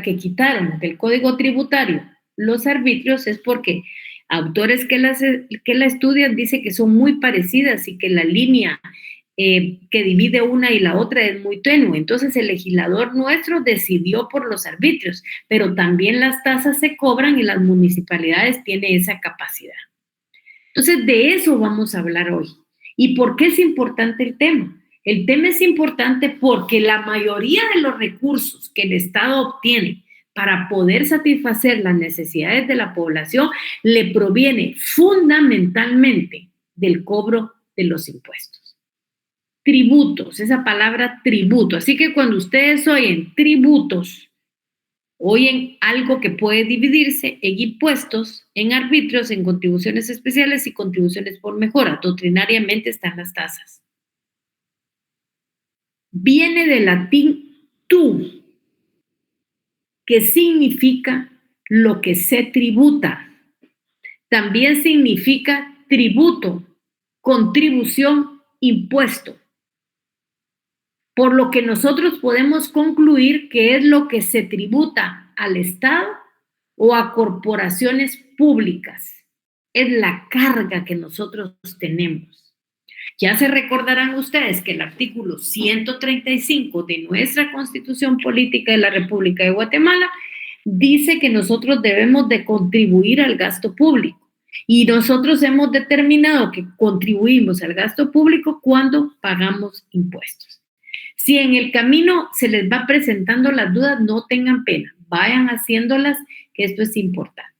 que quitaron del Código Tributario los arbitrios es porque autores que la estudian dicen que son muy parecidas y que la línea que divide una y la otra es muy tenue. Entonces el legislador nuestro decidió por los arbitrios, pero también las tasas se cobran y las municipalidades tienen esa capacidad. Entonces de eso vamos a hablar hoy. ¿Y por qué es importante el tema? El tema es importante porque la mayoría de los recursos que el Estado obtiene para poder satisfacer las necesidades de la población le proviene fundamentalmente del cobro de los impuestos. Tributos, esa palabra tributo. Así que cuando ustedes oyen tributos, oyen algo que puede dividirse en impuestos, en arbitrios, en contribuciones especiales y contribuciones por mejora. Doctrinariamente están las tasas. Viene del latín tu, que significa lo que se tributa. También significa tributo, contribución, impuesto. Por lo que nosotros podemos concluir que es lo que se tributa al Estado o a corporaciones públicas. Es la carga que nosotros tenemos. Ya se recordarán ustedes que el artículo 135 de nuestra Constitución Política de la República de Guatemala dice que nosotros debemos de contribuir al gasto público. Y nosotros hemos determinado que contribuimos al gasto público cuando pagamos impuestos. Si en el camino se les va presentando las dudas, no tengan pena, vayan haciéndolas, que esto es importante.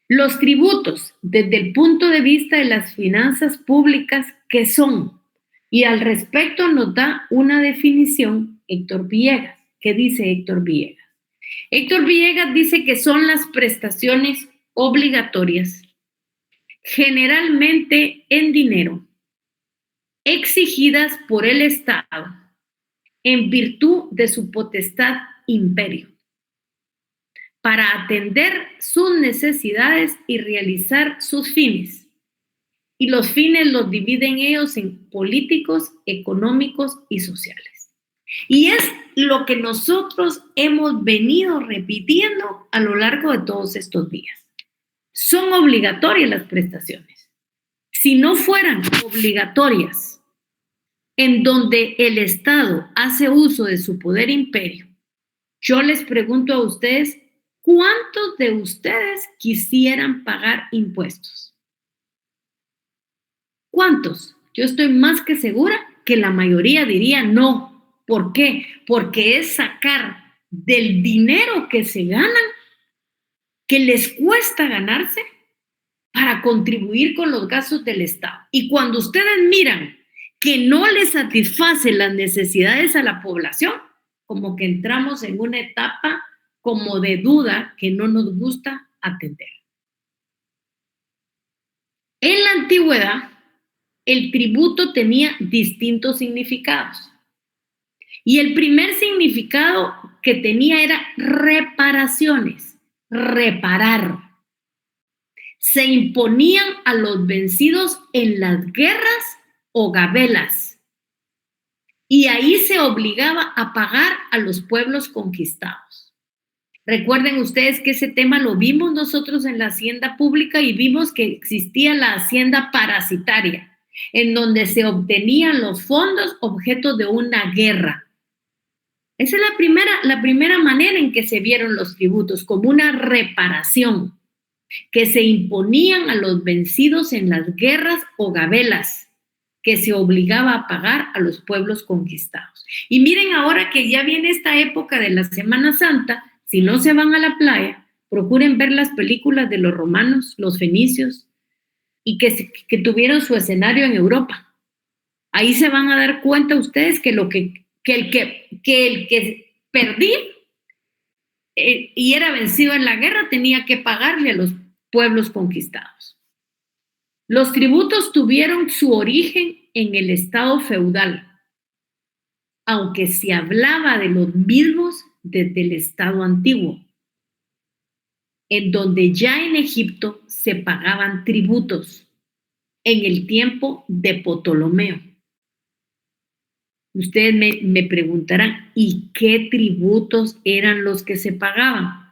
Los tributos, desde el punto de vista de las finanzas públicas, ¿qué son? Y al respecto nos da una definición Héctor Villegas. ¿Qué dice Héctor Villegas? Héctor Villegas dice que son las prestaciones obligatorias, generalmente en dinero, exigidas por el Estado en virtud de su potestad imperio, para atender sus necesidades y realizar sus fines. Y los fines los dividen ellos en políticos, económicos y sociales. Y es lo que nosotros hemos venido repitiendo a lo largo de todos estos días. Son obligatorias las prestaciones. Si no fueran obligatorias, en donde el Estado hace uso de su poder imperio, yo les pregunto a ustedes, ¿cuántos de ustedes quisieran pagar impuestos? ¿Cuántos? Yo estoy más que segura que la mayoría diría no. ¿Por qué? Porque es sacar del dinero que se ganan, que les cuesta ganarse, para contribuir con los gastos del Estado. Y cuando ustedes miran que no les satisface las necesidades a la población, como que entramos en una etapa como de duda que no nos gusta atender. En la antigüedad, el tributo tenía distintos significados. Y el primer significado que tenía era reparaciones, reparar. Se imponían a los vencidos en las guerras o gabelas. Y ahí se obligaba a pagar a los pueblos conquistados. Recuerden ustedes que ese tema lo vimos nosotros en la hacienda pública y vimos que existía la hacienda parasitaria, en donde se obtenían los fondos objeto de una guerra. Esa es la primera manera en que se vieron los tributos, como una reparación que se imponían a los vencidos en las guerras o gabelas, que se obligaba a pagar a los pueblos conquistados. Y miren ahora que ya viene esta época de la Semana Santa, si no se van a la playa, procuren ver las películas de los romanos, los fenicios, y que tuvieron su escenario en Europa. Ahí se van a dar cuenta ustedes que el que perdía y era vencido en la guerra tenía que pagarle a los pueblos conquistados. Los tributos tuvieron su origen en el estado feudal, aunque se hablaba de los mismos desde el estado antiguo, en donde ya en Egipto se pagaban tributos en el tiempo de Ptolomeo. Ustedes me preguntarán, ¿y qué tributos eran los que se pagaban?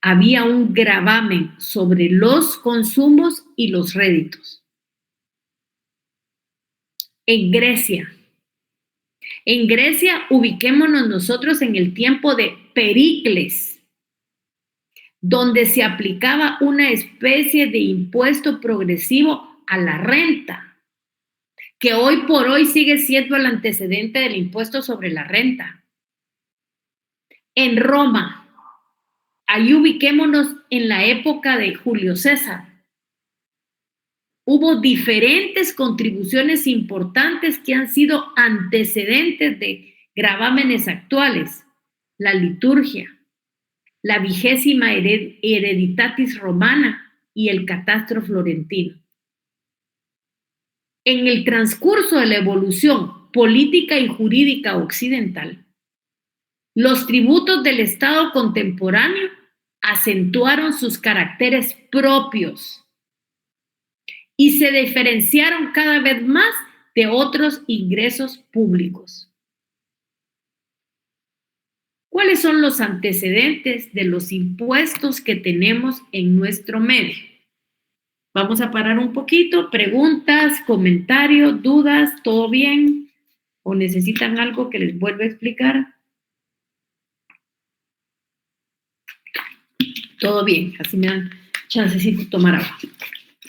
Había un gravamen sobre los consumos y los réditos. En Grecia ubiquémonos nosotros en el tiempo de Pericles, donde se aplicaba una especie de impuesto progresivo a la renta, que hoy por hoy sigue siendo el antecedente del impuesto sobre la renta. En Roma, ahí ubiquémonos en la época de Julio César. Hubo diferentes contribuciones importantes que han sido antecedentes de gravámenes actuales. La liturgia, la 20ª Hereditatis Romana y el catastro florentino. En el transcurso de la evolución política y jurídica occidental, los tributos del Estado contemporáneo acentuaron sus caracteres propios y se diferenciaron cada vez más de otros ingresos públicos. ¿Cuáles son los antecedentes de los impuestos que tenemos en nuestro medio? Vamos a parar un poquito. Preguntas, comentarios, dudas, ¿todo bien? ¿O necesitan algo que les vuelva a explicar? Todo bien, así me dan chancecito de tomar agua.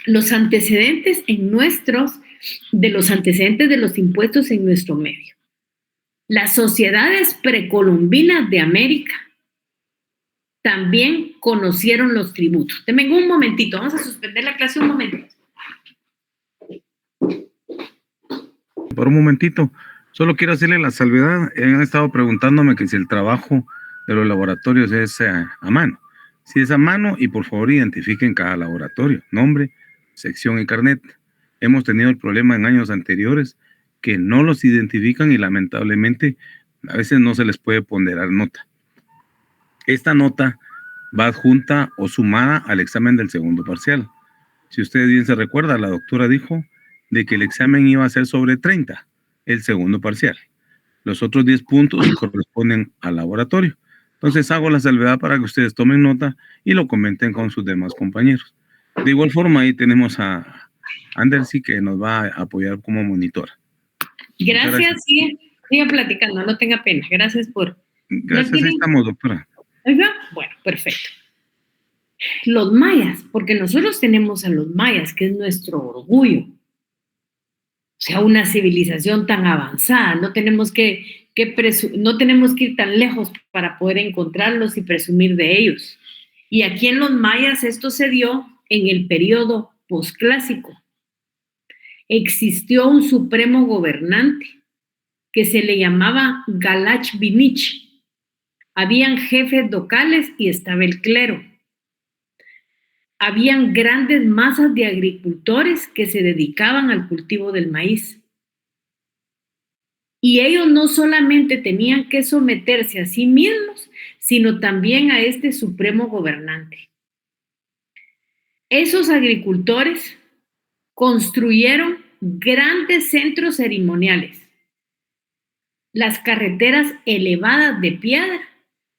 Los antecedentes de los impuestos en nuestro medio. Las sociedades precolombinas de América también conocieron los tributos. Denme un momentito, vamos a suspender la clase un momento. Por un momentito, solo quiero hacerle la salvedad. Han estado preguntándome que si el trabajo de los laboratorios es a mano. Si es a mano, y por favor identifiquen cada laboratorio, nombre, sección y carnet. Hemos tenido el problema en años anteriores que no los identifican y lamentablemente a veces no se les puede ponderar nota. Esta nota va adjunta o sumada al examen del segundo parcial. Si ustedes bien se recuerda, la doctora dijo de que el examen iba a ser sobre 30, el segundo parcial. Los otros 10 puntos corresponden al laboratorio. Entonces hago la salvedad para que ustedes tomen nota y lo comenten con sus demás compañeros. De igual forma, ahí tenemos a Andersy que nos va a apoyar como monitora. Gracias. Siga platicando, no tenga pena. Gracias por... Gracias, ahí estamos, doctora. Bueno, perfecto. Los mayas, porque nosotros tenemos a los mayas, que es nuestro orgullo. O sea, una civilización tan avanzada, no tenemos que ir tan lejos para poder encontrarlos y presumir de ellos. Y aquí en los mayas esto se dio en el periodo posclásico. Existió un supremo gobernante que se le llamaba Galach Binich. Habían jefes locales y estaba el clero. habían grandes masas de agricultores que se dedicaban al cultivo del maíz. Y ellos no solamente tenían que someterse a sí mismos, sino también a este supremo gobernante. Esos agricultores construyeron grandes centros ceremoniales, las carreteras elevadas de piedra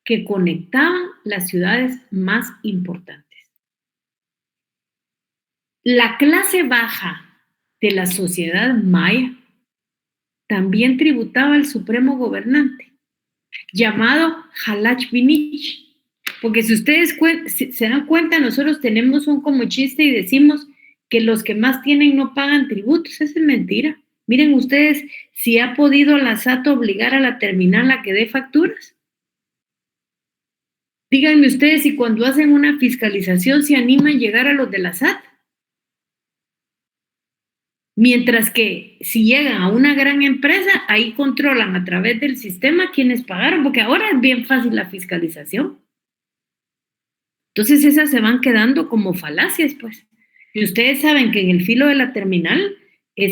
que conectaban las ciudades más importantes. La clase baja de la sociedad maya también tributaba al supremo gobernante, llamado Halachvinich, porque si ustedes se dan cuenta, nosotros tenemos un como chiste y decimos que los que más tienen no pagan tributos. Eso es mentira. Miren ustedes si ha podido la SAT obligar a la terminal a que dé facturas. Díganme ustedes si cuando hacen una fiscalización se animan a llegar a los de la SAT. Mientras que si llegan a una gran empresa, ahí controlan a través del sistema quienes pagaron, porque ahora es bien fácil la fiscalización. Entonces esas se van quedando como falacias, pues. Y ustedes saben que en el filo de la terminal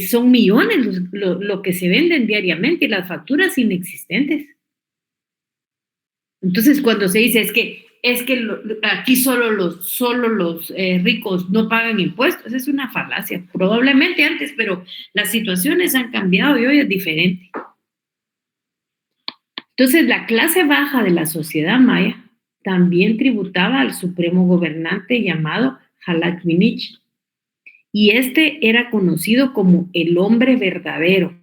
son millones lo que se venden diariamente y las facturas inexistentes. Entonces cuando se dice es que aquí solo los ricos no pagan impuestos, es una falacia. Probablemente antes, pero las situaciones han cambiado y hoy es diferente. Entonces la clase baja de la sociedad maya también tributaba al supremo gobernante llamado Halachvinich. Y este era conocido como el hombre verdadero.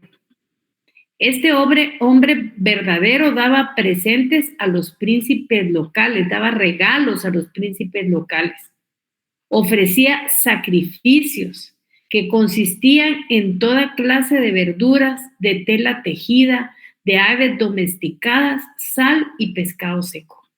Este hombre verdadero daba presentes a los príncipes locales, daba regalos a los príncipes locales. Ofrecía sacrificios que consistían en toda clase de verduras, de tela tejida, de aves domesticadas, sal y pescado seco.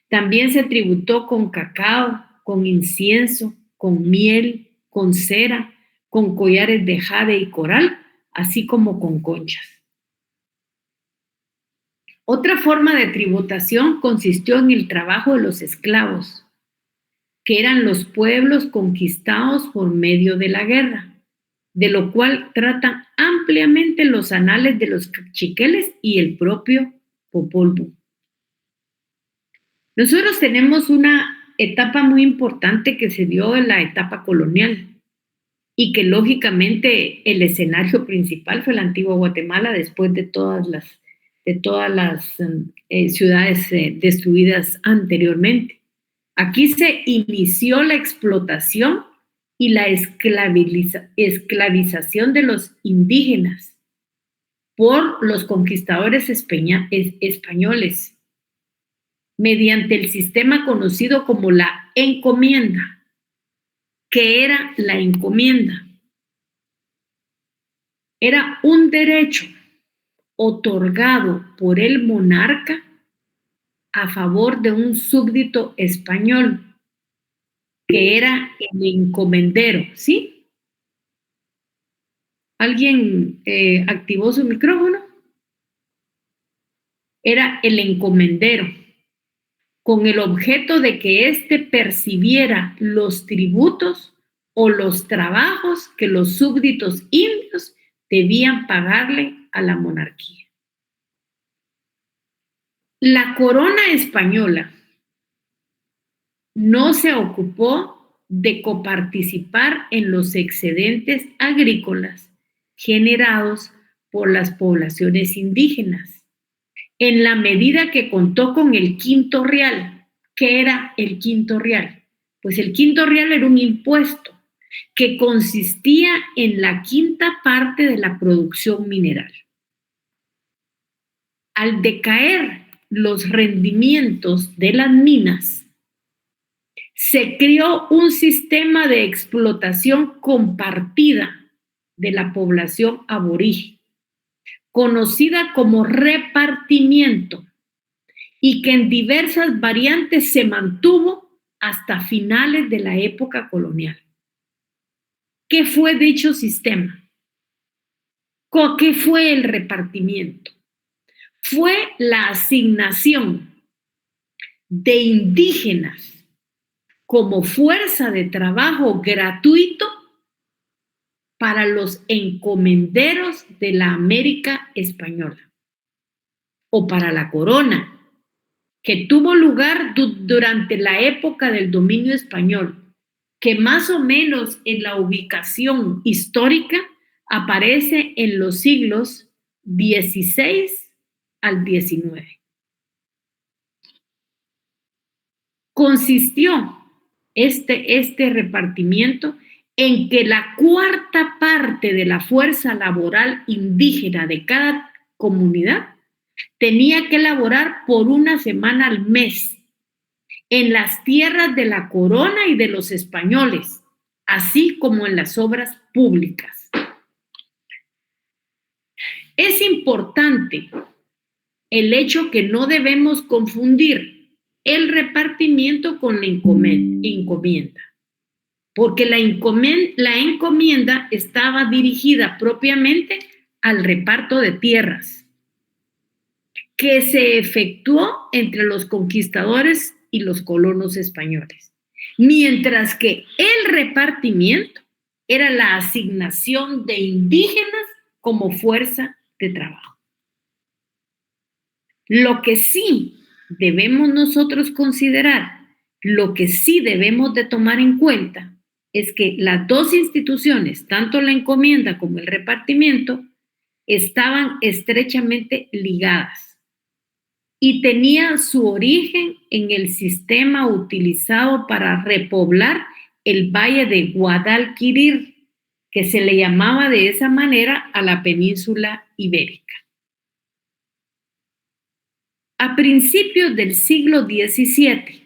También se tributó con cacao, con incienso, con miel, con cera, con collares de jade y coral, así como con conchas. Otra forma de tributación consistió en el trabajo de los esclavos, que eran los pueblos conquistados por medio de la guerra, de lo cual tratan ampliamente los anales de los cachiqueles y el propio Popol Vuh. Nosotros tenemos una etapa muy importante que se dio en la etapa colonial y que lógicamente el escenario principal fue la antigua Guatemala después de todas las ciudades destruidas anteriormente. Aquí se inició la explotación y la esclavización de los indígenas por los conquistadores españoles mediante el sistema conocido como la encomienda. ¿Qué era la encomienda? Era un derecho otorgado por el monarca a favor de un súbdito español, que era el encomendero, ¿sí? ¿Alguien activó su micrófono? Era el encomendero, con el objeto de que éste percibiera los tributos o los trabajos que los súbditos indios debían pagarle a la monarquía. La corona española no se ocupó de coparticipar en los excedentes agrícolas generados por las poblaciones indígenas, en la medida que contó con el quinto real. ¿Qué era el quinto real? Pues el quinto real era un impuesto que consistía en la quinta parte de la producción mineral. Al decaer los rendimientos de las minas, se creó un sistema de explotación compartida de la población aborigen, conocida como repartimiento, y que en diversas variantes se mantuvo hasta finales de la época colonial. ¿Qué fue dicho sistema? ¿Qué fue el repartimiento? Fue la asignación de indígenas como fuerza de trabajo gratuito para los encomenderos de la América española o para la corona, que tuvo lugar durante la época del dominio español, que más o menos en la ubicación histórica aparece en los siglos XVI al XIX. Consistió este repartimiento en que la cuarta parte de la fuerza laboral indígena de cada comunidad tenía que laborar por una semana al mes en las tierras de la corona y de los españoles, así como en las obras públicas. Es importante el hecho que no debemos confundir el repartimiento con la encomienda, porque la encomienda estaba dirigida propiamente al reparto de tierras que se efectuó entre los conquistadores y los colonos españoles, mientras que el repartimiento era la asignación de indígenas como fuerza de trabajo. Lo que sí debemos nosotros considerar, lo que sí debemos de tomar en cuenta, es que las dos instituciones, tanto la encomienda como el repartimiento, estaban estrechamente ligadas y tenían su origen en el sistema utilizado para repoblar el valle de Guadalquivir, que se le llamaba de esa manera a la península ibérica. A principios del siglo XVII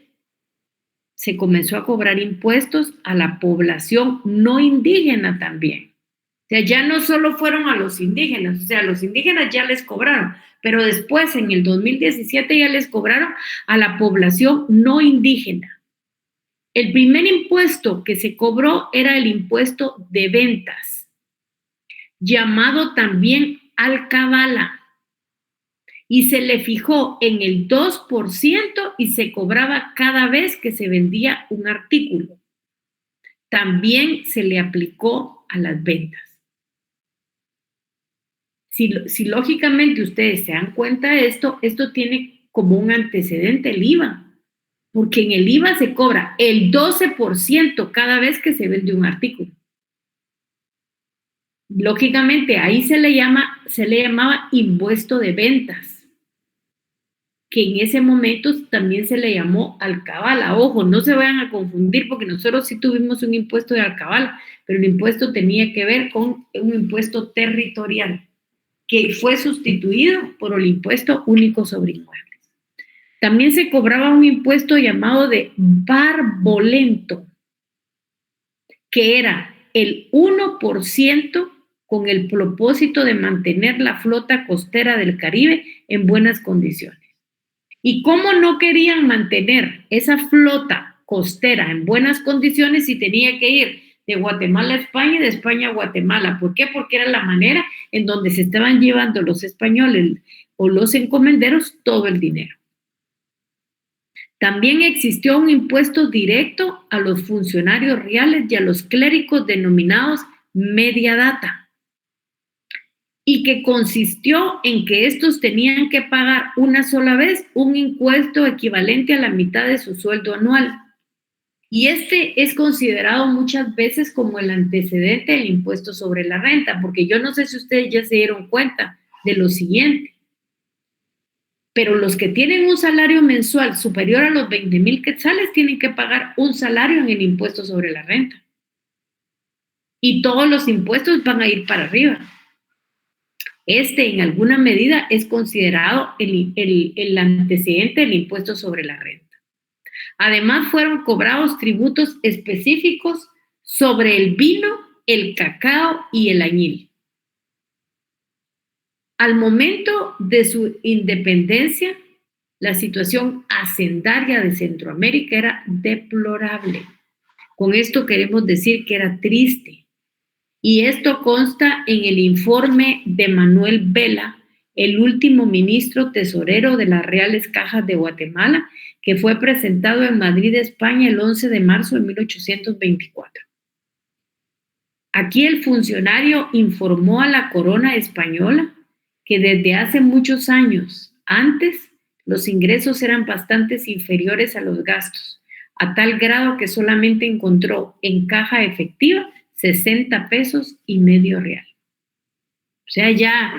se comenzó a cobrar impuestos a la población no indígena también. O sea, ya no solo fueron a los indígenas, o sea, a los indígenas ya les cobraron, pero después en el 2017 ya les cobraron a la población no indígena. El primer impuesto que se cobró era el impuesto de ventas, llamado también alcabala, y se le fijó en el 2% y se cobraba cada vez que se vendía un artículo. También se le aplicó a las ventas. Si lógicamente ustedes se dan cuenta de esto tiene como un antecedente el IVA, porque en el IVA se cobra el 12% cada vez que se vende un artículo. Lógicamente ahí se le llamaba impuesto de ventas, que en ese momento también se le llamó alcabala. Ojo, no se vayan a confundir, porque nosotros sí tuvimos un impuesto de alcabala, pero el impuesto tenía que ver con un impuesto territorial, que fue sustituido por el impuesto único sobre inmuebles. También se cobraba un impuesto llamado de barbolento, que era el 1% con el propósito de mantener la flota costera del Caribe en buenas condiciones. ¿Y cómo no querían mantener esa flota costera en buenas condiciones si tenía que ir de Guatemala a España y de España a Guatemala? ¿Por qué? Porque era la manera en donde se estaban llevando los españoles o los encomenderos todo el dinero. También existió un impuesto directo a los funcionarios reales y a los clérigos denominados media data, y que consistió en que estos tenían que pagar una sola vez un impuesto equivalente a la mitad de su sueldo anual. Y este es considerado muchas veces como el antecedente del impuesto sobre la renta, porque yo no sé si ustedes ya se dieron cuenta de lo siguiente, pero los que tienen un salario mensual superior a los 20,000 quetzales tienen que pagar un salario en el impuesto sobre la renta. Y todos los impuestos van a ir para arriba. En alguna medida, es considerado el antecedente del impuesto sobre la renta. Además, fueron cobrados tributos específicos sobre el vino, el cacao y el añil. Al momento de su independencia, la situación hacendaria de Centroamérica era deplorable. Con esto queremos decir que era triste. Y esto consta en el informe de Manuel Vela, el último ministro tesorero de las Reales Cajas de Guatemala, que fue presentado en Madrid, España, el 11 de marzo de 1824. Aquí el funcionario informó a la corona española que desde hace muchos años antes los ingresos eran bastante inferiores a los gastos, a tal grado que solamente encontró en caja efectiva 60 pesos y medio real. O sea, ya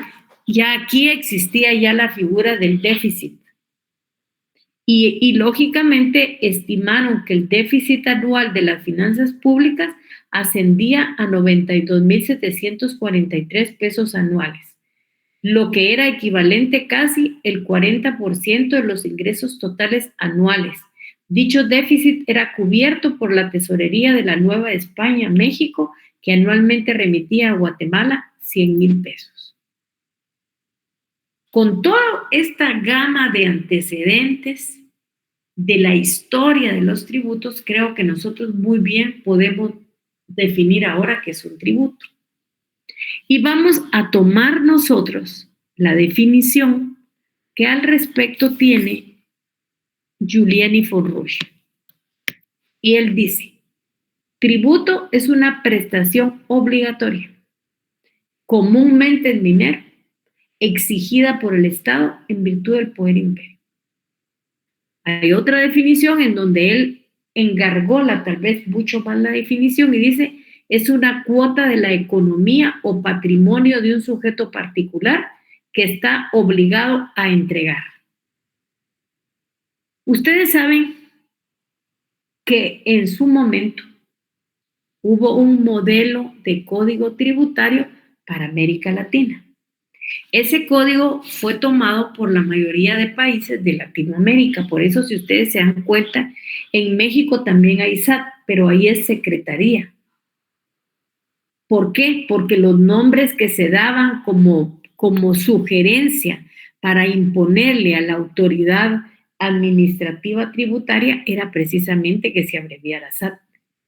aquí existía ya la figura del déficit. Y lógicamente estimaron que el déficit anual de las finanzas públicas ascendía a 92.743 pesos anuales, lo que era equivalente casi el 40% de los ingresos totales anuales. Dicho déficit era cubierto por la tesorería de la Nueva España, México, que anualmente remitía a Guatemala 100,000 pesos. Con toda esta gama de antecedentes de la historia de los tributos, creo que nosotros muy bien podemos definir ahora qué es un tributo. Y vamos a tomar nosotros la definición que al respecto tiene Giuliani Fonrush. Y él dice, tributo es una prestación obligatoria, comúnmente en dinero, exigida por el Estado en virtud del poder imperio. Hay otra definición en donde él engargola tal vez mucho más la definición y dice, es una cuota de la economía o patrimonio de un sujeto particular que está obligado a entregar. Ustedes saben que en su momento hubo un modelo de código tributario para América Latina. Ese código fue tomado por la mayoría de países de Latinoamérica. Por eso, si ustedes se dan cuenta, en México también hay SAT, pero ahí es secretaría. ¿Por qué? Porque los nombres que se daban como sugerencia para imponerle a la autoridad administrativa tributaria era precisamente que se abreviara SAT.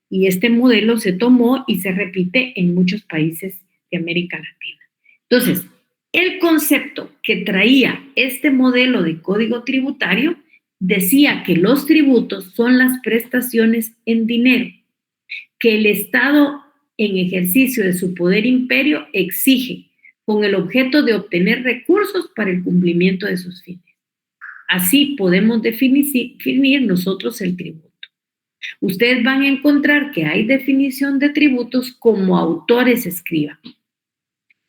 Y este modelo se tomó y se repite en muchos países de América Latina. Entonces, el concepto que traía este modelo de código tributario decía que los tributos son las prestaciones en dinero que el Estado, en ejercicio de su poder imperio, exige con el objeto de obtener recursos para el cumplimiento de sus fines. Así podemos definir nosotros el tributo. Ustedes van a encontrar que hay definición de tributos como autores escriban.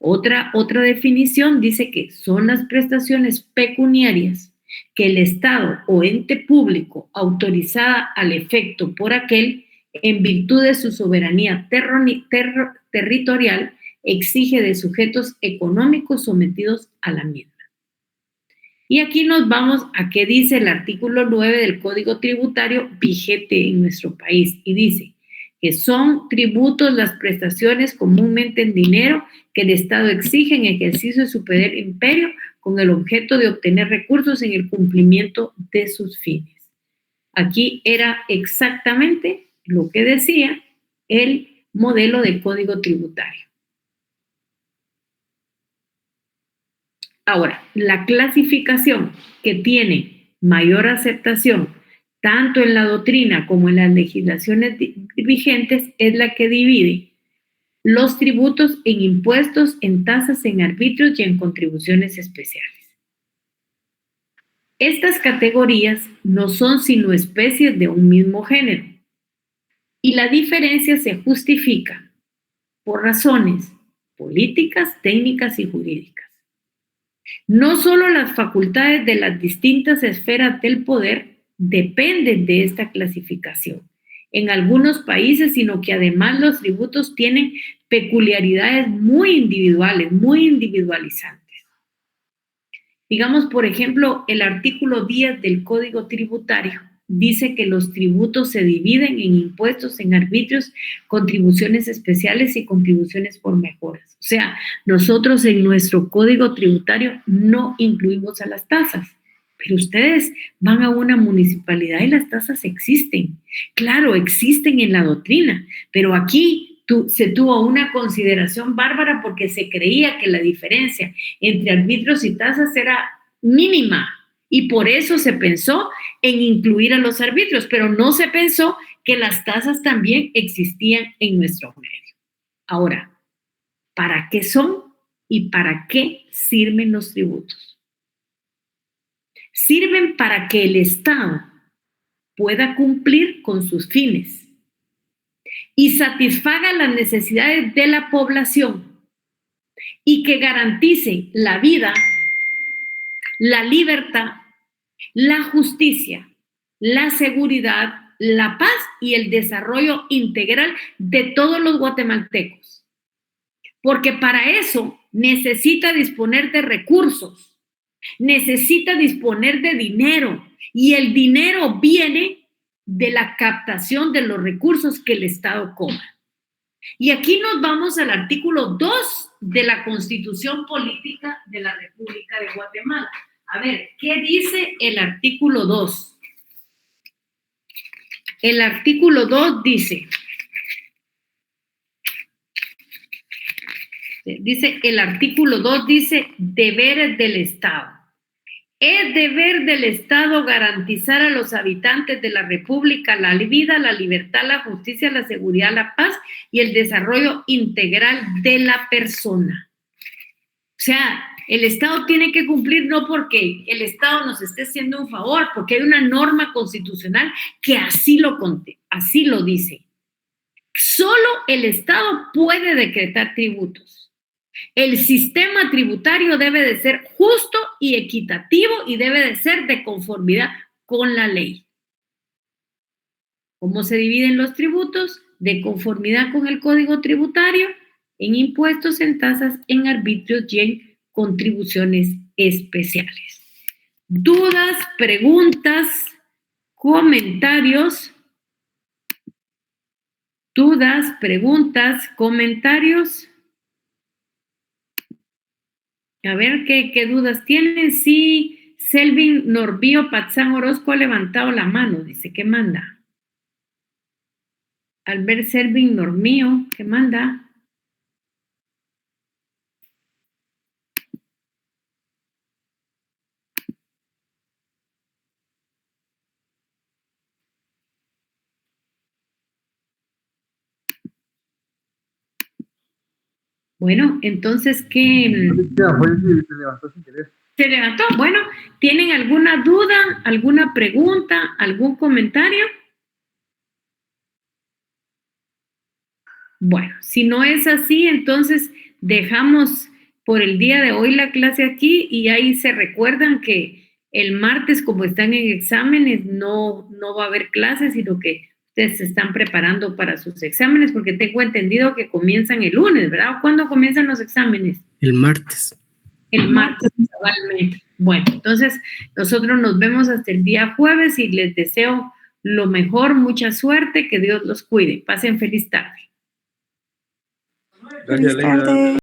Otra definición dice que son las prestaciones pecuniarias que el Estado o ente público autorizada al efecto por aquel en virtud de su soberanía territorial exige de sujetos económicos sometidos a la misma. Y aquí nos vamos a qué dice el artículo 9 del Código Tributario vigente en nuestro país y dice que son tributos las prestaciones comúnmente en dinero que el Estado exige en ejercicio de su poder imperio con el objeto de obtener recursos en el cumplimiento de sus fines. Aquí era exactamente lo que decía el modelo de código tributario. Ahora, la clasificación que tiene mayor aceptación tanto en la doctrina como en las legislaciones vigentes es la que divide los tributos en impuestos, en tasas, en arbitrios y en contribuciones especiales. Estas categorías no son sino especies de un mismo género y la diferencia se justifica por razones políticas, técnicas y jurídicas. No solo las facultades de las distintas esferas del poder dependen de esta clasificación en algunos países, sino que además los tributos tienen peculiaridades muy individuales, muy individualizantes. Digamos, por ejemplo, el artículo 10 del Código Tributario dice que los tributos se dividen en impuestos, en arbitrios, contribuciones especiales y contribuciones por mejoras. O sea, nosotros en nuestro Código Tributario no incluimos a las tasas. Pero ustedes van a una municipalidad y las tasas existen. Claro, existen en la doctrina, pero aquí se tuvo una consideración bárbara porque se creía que la diferencia entre arbitrios y tasas era mínima Y por eso se pensó en incluir a los arbitrios, pero no se pensó que las tasas también existían en nuestro medio. Ahora, ¿para qué son y para qué sirven los tributos? Sirven para que el Estado pueda cumplir con sus fines y satisfaga las necesidades de la población y que garantice la vida, la libertad, la justicia, la seguridad, la paz y el desarrollo integral de todos los guatemaltecos. Porque para eso necesita disponer de recursos, necesita disponer de dinero, y el dinero viene de la captación de los recursos que el Estado cobra. Y aquí nos vamos al artículo 2 de la Constitución Política de la República de Guatemala. A ver, ¿qué dice el artículo 2? El artículo 2 dice, el artículo 2 dice, deberes del Estado. Es deber del Estado garantizar a los habitantes de la República la vida, la libertad, la justicia, la seguridad, la paz y el desarrollo integral de la persona. O sea, el Estado tiene que cumplir no porque el Estado nos esté haciendo un favor, porque hay una norma constitucional que así lo dice. Solo el Estado puede decretar tributos. El sistema tributario debe de ser justo y equitativo y debe de ser de conformidad con la ley. ¿Cómo se dividen los tributos? De conformidad con el Código Tributario, en impuestos, en tasas, en arbitrios y en contribuciones especiales. ¿Dudas, preguntas, comentarios? ¿Dudas, preguntas, comentarios? A ver, ¿qué dudas tienen? Sí, Selvin Norbío Patzán Orozco ha levantado la mano, dice, ¿qué manda? Albert Selvin Normío, ¿qué manda? Bueno, entonces, ¿qué? Se levantó sin querer. Se levantó. Bueno, ¿tienen alguna duda, alguna pregunta, algún comentario? Bueno, si no es así, entonces dejamos por el día de hoy la clase aquí y ahí se recuerdan que el martes, como están en exámenes, no va a haber clases, sino que ustedes se están preparando para sus exámenes, porque tengo entendido que comienzan el lunes, ¿verdad? ¿Cuándo comienzan los exámenes? El martes. El martes, cabalmente. Bueno, entonces nosotros nos vemos hasta el día jueves y les deseo lo mejor, mucha suerte, que Dios los cuide. Pasen feliz tarde. Gracias, Leida.